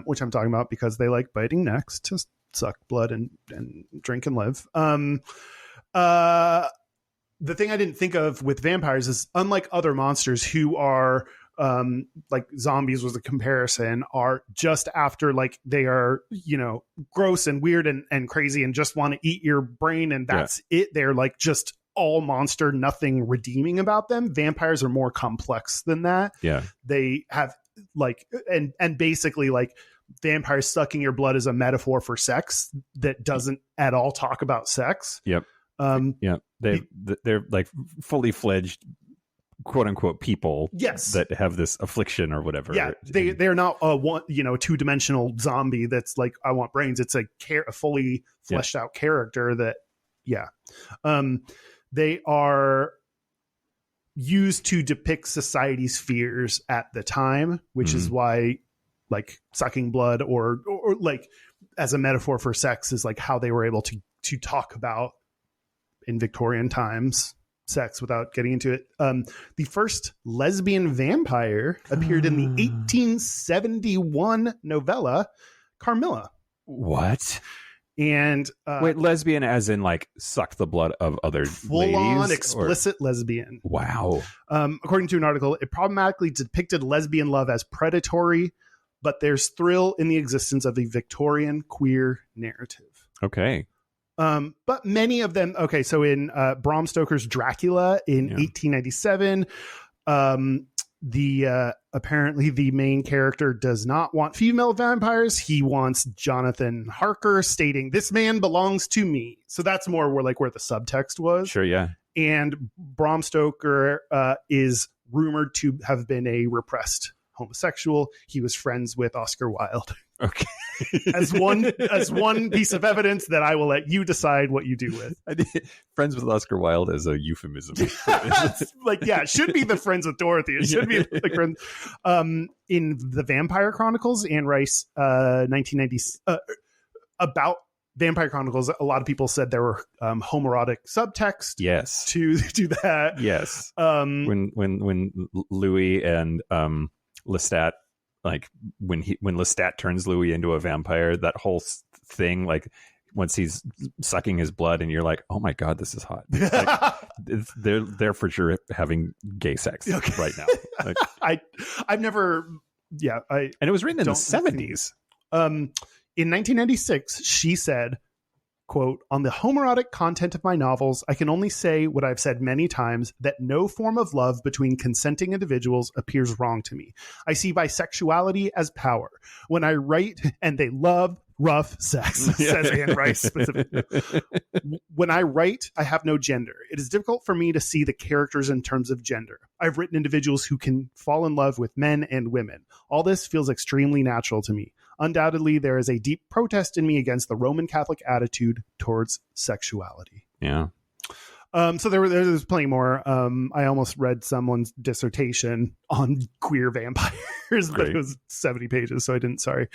which I'm talking about because they like biting necks to suck blood and drink and live. The thing I didn't think of with vampires is, unlike other monsters who are like zombies was a comparison, are just after, like, they are, gross and weird and crazy and just want to eat your brain, and that's it. They're like just all monster, nothing redeeming about them. Vampires are more complex than that. Yeah. They have like, and basically, like, vampires sucking your blood is a metaphor for sex that doesn't at all talk about sex. Yep. They're like fully fledged, quote unquote, people. Yes. That have this affliction or whatever. Yeah. They're not a two-dimensional zombie that's like, I want brains. It's a fully fleshed out character that, they are used to depict society's fears at the time, which is why, like, sucking blood or like as a metaphor for sex is like how they were able to talk about in Victorian times sex without getting into it. The first lesbian vampire appeared in the 1871 novella Carmilla What? And Wait, lesbian as in like suck the blood of other full on ladies? explicit lesbian. Wow. According to an article, it problematically depicted lesbian love as predatory, but there's thrill in the existence of a Victorian queer narrative. Okay. But many of them, okay, so in Bram Stoker's Dracula in 1897, apparently the main character does not want female vampires. He wants Jonathan Harker, stating, "This man belongs to me." So that's more where the subtext was. Sure, yeah. And Bram Stoker is rumored to have been a repressed homosexual. He was friends with Oscar Wilde. Okay. as one piece of evidence that I will let you decide what you do with. Friends with Oscar Wilde as a euphemism. It should be the friends with Dorothy. It should be like friends. In the Vampire Chronicles, Anne Rice, 1990, about Vampire Chronicles, a lot of people said there were homoerotic subtext. Yes. To that. Yes. When Louis and Lestat, like when Lestat turns Louis into a vampire, that whole thing, like once he's sucking his blood and you're like, oh my God, this is hot. Like, they're for sure having gay sex right now. Like, I've never, and it was written in the 70s. In 1996, she said, quote, "On the homoerotic content of my novels, I can only say what I've said many times, that no form of love between consenting individuals appears wrong to me. I see bisexuality as power. When I write and they love rough sex," says Anne Rice specifically. "When I write, I have no gender. It is difficult for me to see the characters in terms of gender. I've written individuals who can fall in love with men and women. All this feels extremely natural to me. Undoubtedly, there is a deep protest in me against the Roman Catholic attitude towards sexuality." Yeah. So there's plenty more. I almost read someone's dissertation on queer vampires, but it was 70 pages, so I didn't. Sorry.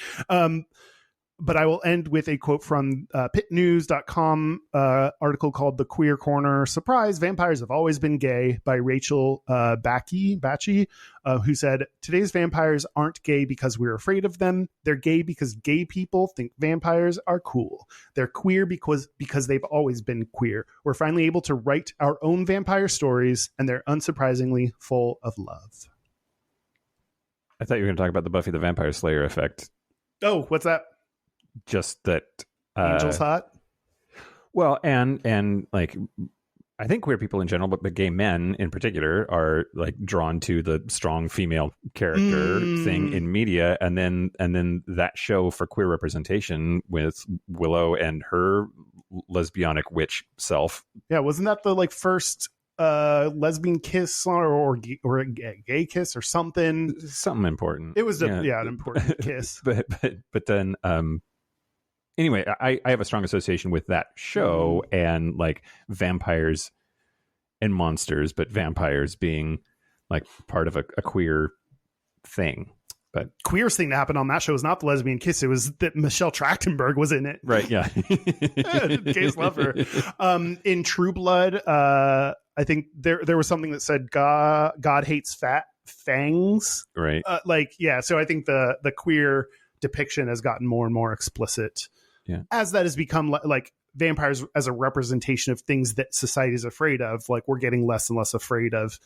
But I will end with a quote from pitnews.com article called "The Queer Corner. Surprise, Vampires Have Always Been Gay" by Rachel Bacci, who said, "Today's vampires aren't gay because we're afraid of them. They're gay because gay people think vampires are cool. They're queer because they've always been queer. We're finally able to write our own vampire stories, and they're unsurprisingly full of love." I thought you were going to talk about the Buffy the Vampire Slayer effect. Oh, what's that? Just that Angel's hot. Well, and like I think queer people in general, but gay men in particular, are like drawn to the strong female character thing in media, and then that show for queer representation with Willow and her lesbianic witch self. Yeah, wasn't that the first lesbian kiss or a gay kiss or something? Something important. It was an important kiss. but then anyway, I have a strong association with that show and like vampires and monsters, but vampires being like part of a queer thing. But queerest thing to happen on that show was not the lesbian kiss. It was that Michelle Trachtenberg was in it. Right. Yeah. Gays love her. In True Blood, I think there was something that said God hates fat fangs. Right. So I think the queer depiction has gotten more and more explicit. Yeah. As that has become like vampires as a representation of things that society is afraid of, like we're getting less and less afraid of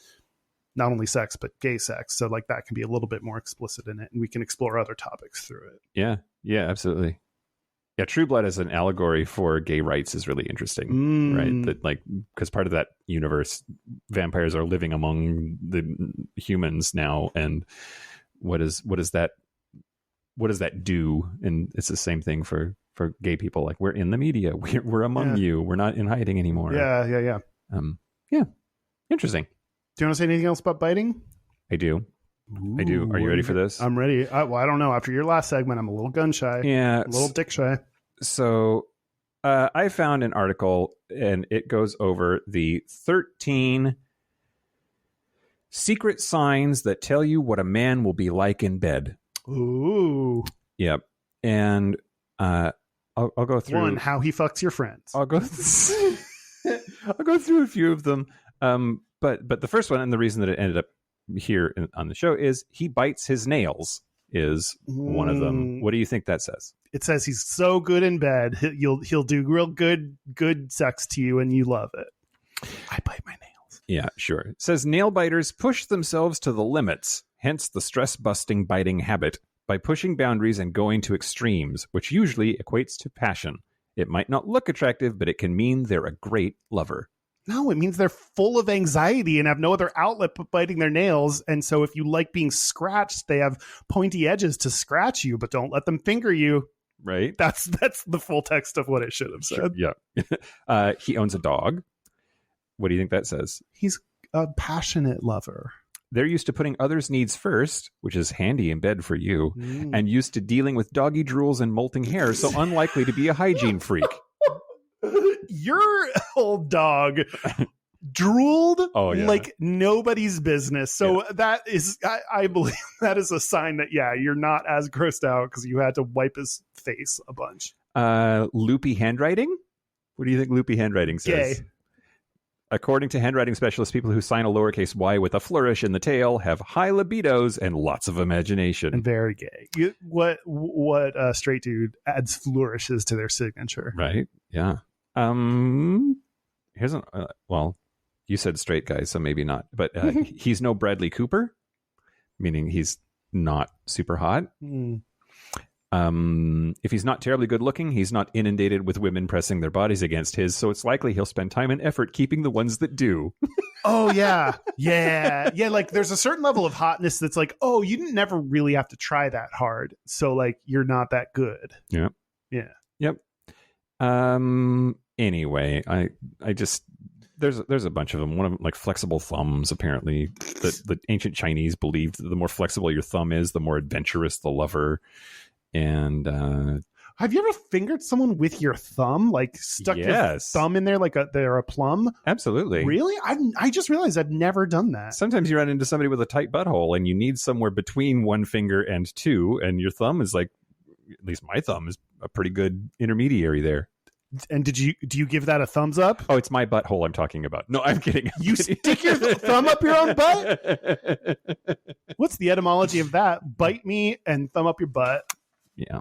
not only sex, but gay sex. So like that can be a little bit more explicit in it, and we can explore other topics through it. Yeah. Yeah, absolutely. Yeah. True Blood as an allegory for gay rights is really interesting, right? That like, because part of that universe, vampires are living among the humans now. And what does that do? And it's the same thing for gay people. Like, we're in the media, we're among you, we're not in hiding anymore. Yeah. Interesting. Do you want to say anything else about biting? I do. Are you ready for this? I'm ready. I don't know. After your last segment, I'm a little gun shy. Yeah. A little dick shy. So I found an article, and it goes over the 13 secret signs that tell you what a man will be like in bed. Ooh. Yep. And I'll go through. One, how he fucks your friends. I'll go through a few of them. But the first one, and the reason that it ended up here on the show, is he bites his nails is one of them. What do you think that says? It says he's so good in bed, he'll do real good sex to you, and you love it. I bite my nails. Yeah, sure. It says nail biters push themselves to the limits, hence the stress-busting biting habit, by pushing boundaries and going to extremes, which usually equates to passion. It might not look attractive, but it can mean they're a great lover. No, it means they're full of anxiety and have no other outlet but biting their nails. And so if you like being scratched, they have pointy edges to scratch you, but don't let them finger you. Right? That's the full text of what it should have said. Sure, yeah. He owns a dog. What do you think that says? He's a passionate lover. They're used to putting others' needs first, which is handy in bed for you, and used to dealing with doggy drools and molting hair, so unlikely to be a hygiene freak. Your old dog drooled like nobody's business. So that is, I believe that is a sign that, you're not as grossed out because you had to wipe his face a bunch. Loopy handwriting? What do you think loopy handwriting says? Gay. According to handwriting specialists, people who sign a lowercase y with a flourish in the tail have high libidos and lots of imagination. And very gay. What straight dude adds flourishes to their signature? Right? Yeah. Here's well, you said straight guy, so maybe not. But he's no Bradley Cooper, meaning he's not super hot. If he's not terribly good looking, he's not inundated with women pressing their bodies against his, so it's likely he'll spend time and effort keeping the ones that do. Oh, yeah. Yeah. Yeah. Like there's a certain level of hotness that's like, oh, you didn't never really have to try that hard. So like you're not that good. Yeah. Yeah. Yep. Anyway, I just there's a bunch of them. One of them, like flexible thumbs, apparently. The ancient Chinese believed that the more flexible your thumb is, the more adventurous the lover. And have you ever fingered someone with your thumb, like stuck your thumb in there like they're a plum? Absolutely. Really? I just realized I've never done that. Sometimes you run into somebody with a tight butthole and you need somewhere between one finger and two, and your thumb is like, at least my thumb is a pretty good intermediary there. And do you give that a thumbs up? Oh, it's my butthole I'm talking about. No, I'm kidding. You stick your thumb up your own butt? What's the etymology of that? Bite me and thumb up your butt. Yeah.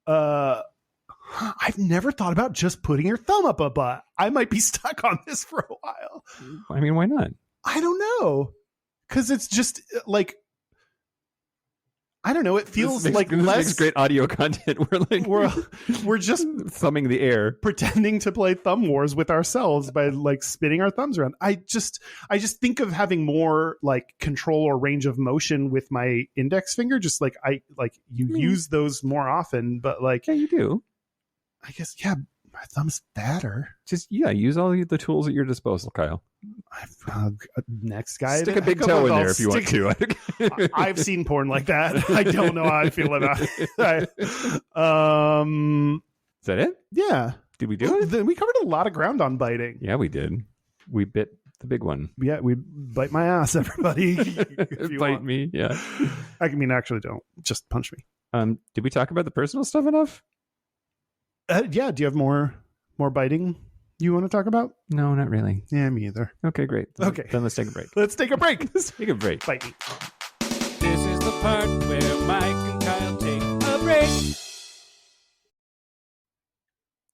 I've never thought about just putting your thumb up a butt. I might be stuck on this for a while. I mean, why not? I don't know. Because it's just like, I don't know. It feels this makes great audio content. We're just thumbing the air, pretending to play thumb wars with ourselves by like spinning our thumbs around. I just think of having more like control or range of motion with my index finger. Just like you use those more often, but like you do. I guess my thumb's fatter. Just use all the tools at your disposal, Kyle. Next guy, stick a big toe in there if you want to. I've seen porn like that. I don't know how I feel about it. Is that it? Yeah. Did we do it? We covered a lot of ground on biting. Yeah, we did. We bit the big one. Yeah, we bite my ass, everybody. If you bite want. me. Yeah. I mean, actually, don't just punch me. Did we talk about the personal stuff enough? Yeah. Do you have more biting you want to talk about? No, not really. Yeah, me either. Okay, great. Okay. Then let's take a break. Let's take a break. Let's take a break. Bite me. This is the part where Mike and Kyle take a break.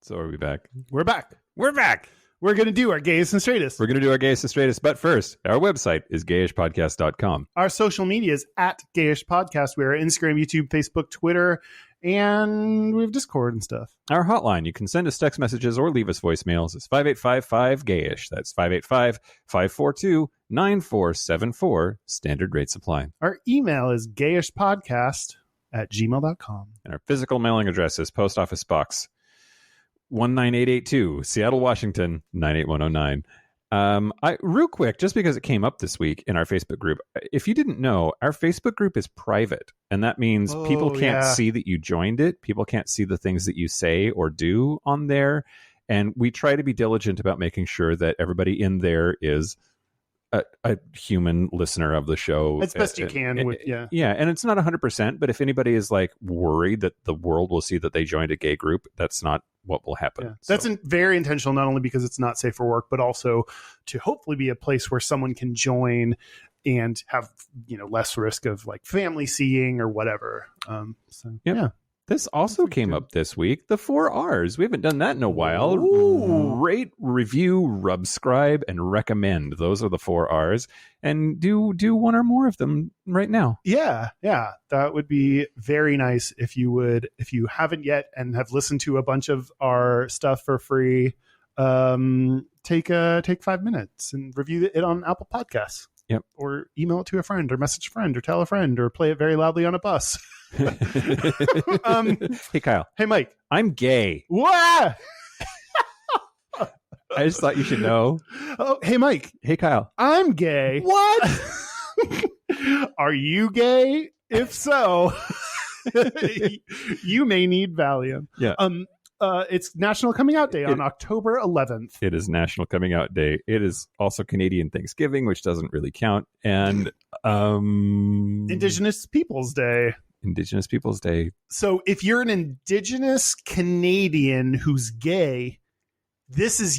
So are we back? We're back. We're back. We're going to do our Gayest and Straightest. We're going to do our Gayest and Straightest, but first, our website is gayishpodcast.com. Our social media is at Gayish Podcast. We're Instagram, YouTube, Facebook, Twitter, and we have Discord and stuff. Our hotline, you can send us text messages or leave us voicemails. It's 5855-GAYISH. That's 585-542-9474. Standard rate supply. Our email is gayishpodcast@gmail.com. And our physical mailing address is Post Office Box 19882, Seattle, Washington, 98109. Real quick, just because it came up this week in our Facebook group, if you didn't know, our Facebook group is private, and that means people can't see that you joined it. People can't see the things that you say or do on there, and we try to be diligent about making sure that everybody in there is a human listener of the show as best you can. And it's not 100%, but if anybody is like worried that the world will see that they joined a gay group, that's not what will happen. Yeah. That's very intentional, not only because it's not safe for work, but also to hopefully be a place where someone can join and have, less risk of like family seeing or whatever. Yeah. This also came up this week. The 4 R's. We haven't done that in a while. Ooh. Rate, review, subscribe, and recommend. Those are the 4 R's. And do one or more of them right now. Yeah. That would be very nice if you would. If you haven't yet and have listened to a bunch of our stuff for free, take 5 minutes and review it on Apple Podcasts. Yep. Or email it to a friend, or message a friend, or tell a friend, or play it very loudly on a bus. Hey, Kyle. Hey, Mike. I'm gay. What? I just thought you should know. Oh, hey, Mike. Hey, Kyle. I'm gay. What? Are you gay? If so, you may need Valium. Yeah. It's National Coming Out Day on October 11th. It is National Coming Out Day. It is also Canadian Thanksgiving, which doesn't really count, and Indigenous Peoples Day. Indigenous Peoples Day. So if you're an Indigenous Canadian who's gay, this is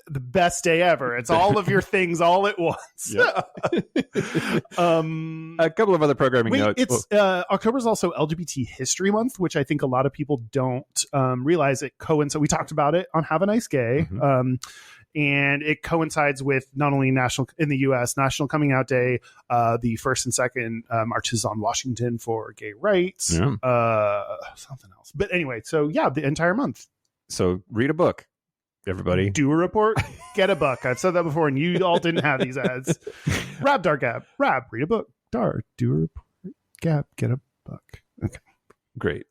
the best day ever. It's all of your things all at once. A couple of other programming notes. It's October is also LGBT History Month, which I think a lot of people don't realize. It coincides. We talked about it on Have a Nice Gay. Mm-hmm. And it coincides with not only in the U.S. National Coming Out Day, the first and second marches on Washington for gay rights, something else. But anyway, so yeah, the entire month. So read a book, everybody. Do a report, get a book. I've said that before, and you all didn't have these ads. Rab, Dar, Gab. Rab, read a book. Dar, do a report. Gab, get a book. Okay. Great.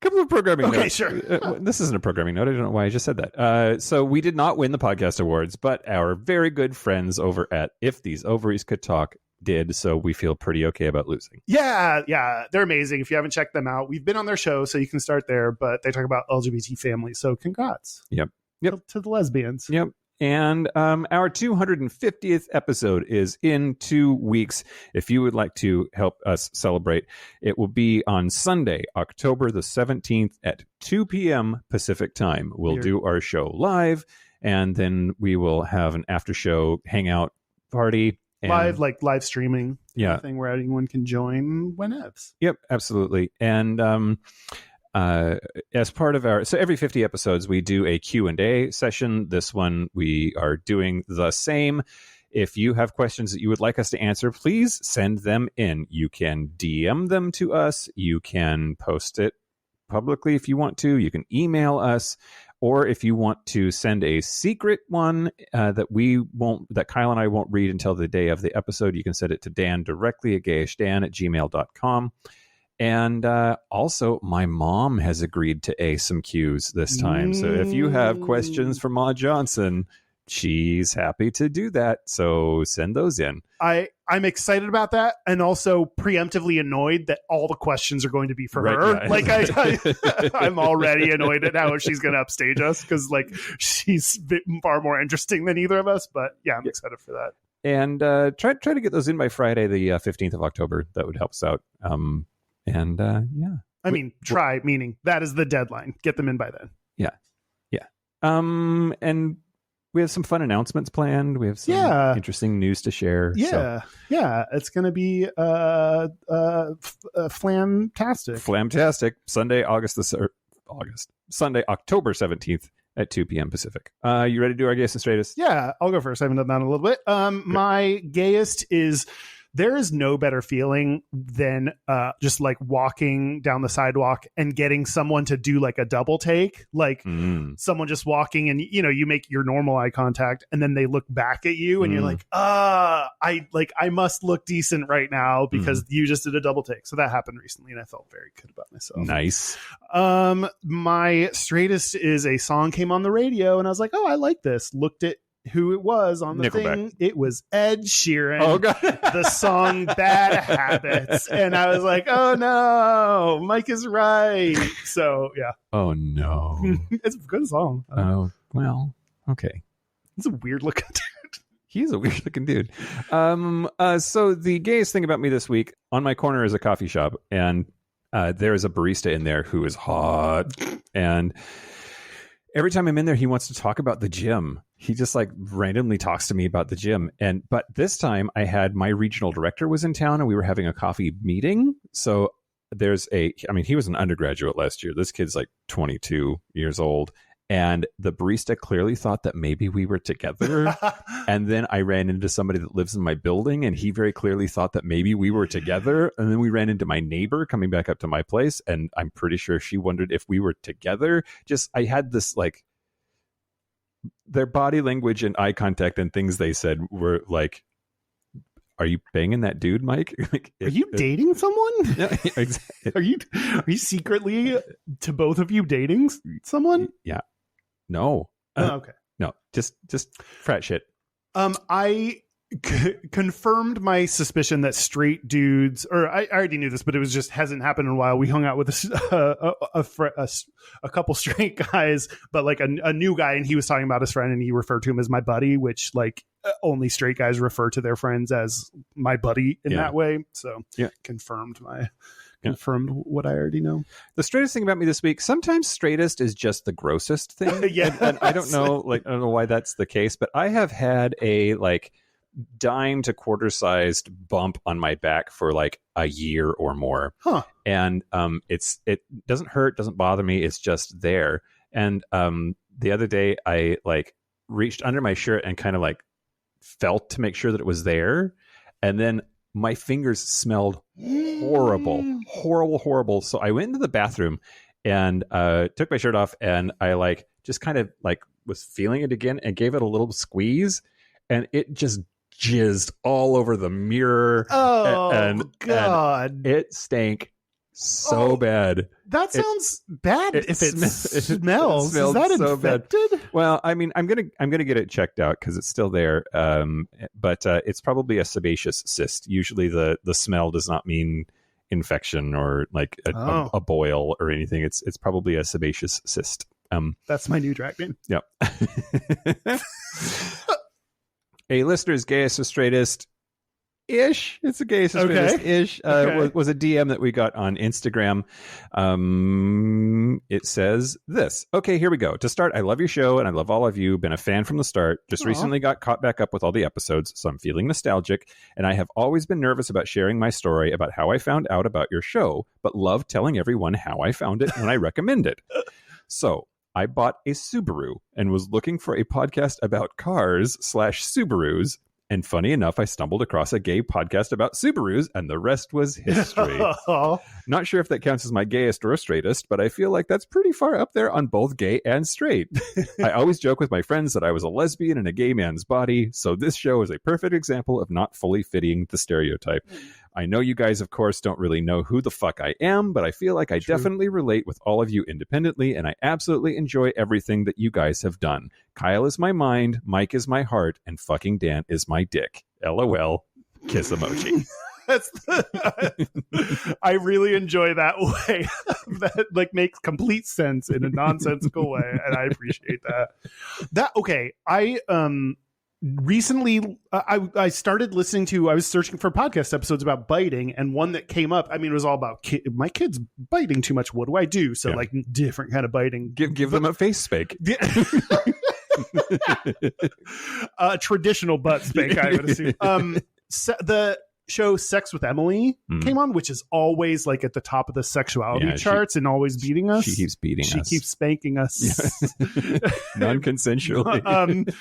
Couple of programming notes. Okay, sure. This isn't a programming note. I don't know why I just said that. So we did not win the podcast awards, but our very good friends over at If These Ovaries Could Talk did, so we feel pretty okay about losing. Yeah, they're amazing. If you haven't checked them out, we've been on their show, so you can start there, but they talk about LGBT families, so congrats. Yep. To the lesbians. Yep. And our 250th episode is in 2 weeks. If you would like to help us celebrate, it will be on Sunday, October the 17th at 2 p.m. Pacific time. We'll do our show live, and then we will have an after show hangout party. And live streaming. Yeah. Thing where anyone can join whenever. Yep, absolutely. And as part of so every 50 episodes we do a Q&A session. This one we are doing the same. If you have questions that you would like us to answer, please send them in. You can DM them to us. You can post it publicly if you want to. You can email us, or if you want to send a secret one that Kyle and I won't read until the day of the episode, you can send it to Dan directly at gayishdan@gmail.com. And also, my mom has agreed to ace some Qs this time. So if you have questions for Ma Johnson, she's happy to do that. So send those in. I'm excited about that, and also preemptively annoyed that all the questions are going to be for her. Yeah. I'm already annoyed at how she's going to upstage us, because she's far more interesting than either of us. But yeah, I'm excited for that. And try to get those in by Friday, the 15th of October. That would help us out. Try, meaning that is the deadline. Get them in by then. Yeah. And we have some fun announcements planned. We have some interesting news to share. Yeah. It's going to be flamtastic. Sunday, October 17th at 2 p.m. Pacific. You ready to do our Gayest and Straightest? Yeah, I'll go first. I haven't done that in a little bit. My Gayest is... There is no better feeling than just walking down the sidewalk and getting someone to do a double take, someone just walking and you make your normal eye contact and then they look back at you and you're like, I must look decent right now because you just did a double take. So that happened recently and I felt very good about myself. Nice. My Straightest is a song came on the radio and I was like, oh, I like this. Looked at who it was on the Nickelback. thing. It was Ed Sheeran. Oh god. The song Bad Habits. And I was like, oh no, Mike is right. So yeah. Oh no. It's a good song. Oh well, okay. He's a weird looking dude. He's a weird looking dude. So the gayest thing about me this week, on my corner is a coffee shop, and there is a barista in there who is hot, and every time I'm in there, he wants to talk about the gym. He just like randomly talks to me about the gym. But this time I had my regional director was in town and we were having a coffee meeting. So he was an undergraduate last year. This kid's like 22 years old. And the barista clearly thought that maybe we were together. And then I ran into somebody that lives in my building and he very clearly thought that maybe we were together. And then we ran into my neighbor coming back up to my place. And I'm pretty sure she wondered if we were together. I had this like, their body language and eye contact and things they said were like, are you banging that dude, Mike? Like, are you dating someone? Yeah, exactly. Are you secretly, to both of you, dating someone? Yeah. No. Okay. No. Just frat shit. I confirmed my suspicion that straight dudes, or I already knew this, but it was just hasn't happened in a while. We hung out with a couple straight guys, but like a new guy, and he was talking about his friend, and he referred to him as my buddy, which like only straight guys refer to their friends as my buddy in that way. So confirmed what I already know. The straightest thing about me this week, sometimes straightest is just the grossest thing. And I don't know, I don't know why that's the case, but I have had a like dime to quarter sized bump on my back for like a year or more. And it doesn't hurt, doesn't bother me. It's just there. And the other day I like reached under my shirt and kind of like felt to make sure that it was there. And then my fingers smelled horrible. So I went into the bathroom and took my shirt off and I like just kind of like was feeling it again and gave it a little squeeze and it just jizzed all over the mirror. God. And it stank so bad. That sounds bad. If it smells, it is that so infected? Bad. Well, I mean, I'm gonna get it checked out because it's still there. But it's probably a sebaceous cyst. Usually, the smell does not mean infection or like a boil or anything. It's probably a sebaceous cyst. That's my new drag name. Yep. A listener's Gayest or Straightest ish. It's a Gayest or Straightest ish. Was a DM that we got on Instagram. It says this. Okay, here we go. To start, I love your show and I love all of you. Been a fan from the start. Just recently got caught back up with all the episodes, so I'm feeling nostalgic. And I have always been nervous about sharing my story about how I found out about your show, but love telling everyone how I found it when I recommend it. So I bought a Subaru and was looking for a podcast about cars/Subarus. And funny enough, I stumbled across a gay podcast about Subarus, and the rest was history. Not sure if that counts as my gayest or straightest, but I feel like that's pretty far up there on both gay and straight. I always joke with my friends that I was a lesbian in a gay man's body, so this show is a perfect example of not fully fitting the stereotype. I know you guys, of course, don't really know who the fuck I am, but I feel like I definitely relate with all of you independently, and I absolutely enjoy everything that you guys have done. Kyle is my mind, Mike is my heart, and fucking Dan is my dick. LOL. Kiss emoji. I really enjoy that way. That like makes complete sense in a nonsensical way, and I appreciate that. I recently I started listening to, I was searching for podcast episodes about biting, and one that came up, I mean, it was all about my kids biting too much. What do I do? So like different kind of biting. Give them a face spank. Traditional butt spank, I would assume. The show Sex with Emily came on, which is always like at the top of the sexuality charts and always beating us. She keeps beating us. She keeps spanking us. Non-consensually.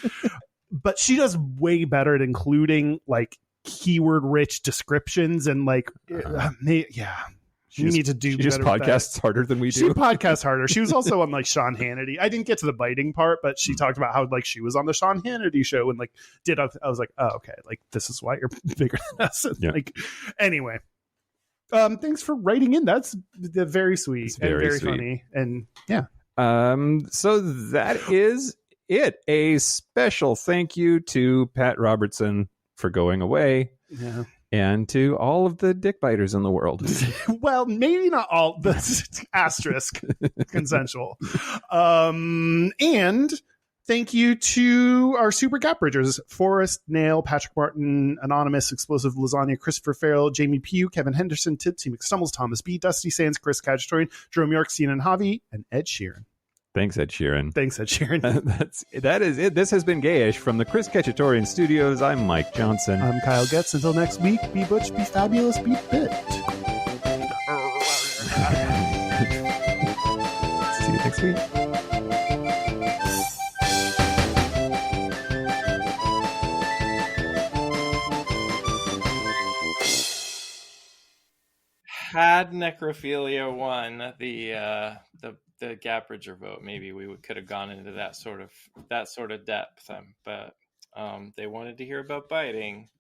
But she does way better at including like keyword rich descriptions and like you need to do she just podcasts harder than we do. She podcasts harder. She was also on like Sean Hannity. I didn't get to the biting part, but she talked about how like she was on the Sean Hannity show and like I was like, oh, okay, like this is why you're bigger than us. And, like anyway, thanks for writing in. That's very sweet and very sweet. Funny and so that is it. A special thank you to Pat Robertson for going away. Yeah. And to all of the dick biters in the world. Well, maybe not all. The asterisk consensual. And thank you to our super gap bridgers: Forrest, Nail, Patrick Martin, Anonymous, Explosive Lasagna, Christopher Farrell, Jamie Pugh, Kevin Henderson, Tipsy McStumbles, Thomas B, Dusty Sands, Chris Cagitatorian, Jerome York, Cian and Javi, and Ed Sheeran. Thanks, Ed Sheeran. Thanks, Ed Sheeran. That is it. This has been Gayish from the Chris Cacciatorian Studios. I'm Mike Johnson. I'm Kyle Getz. Until next week, be butch, be fabulous, be fit. See you next week. Had necrophilia won the Gap Bridger vote, maybe we could have gone into that sort of depth. But they wanted to hear about biting.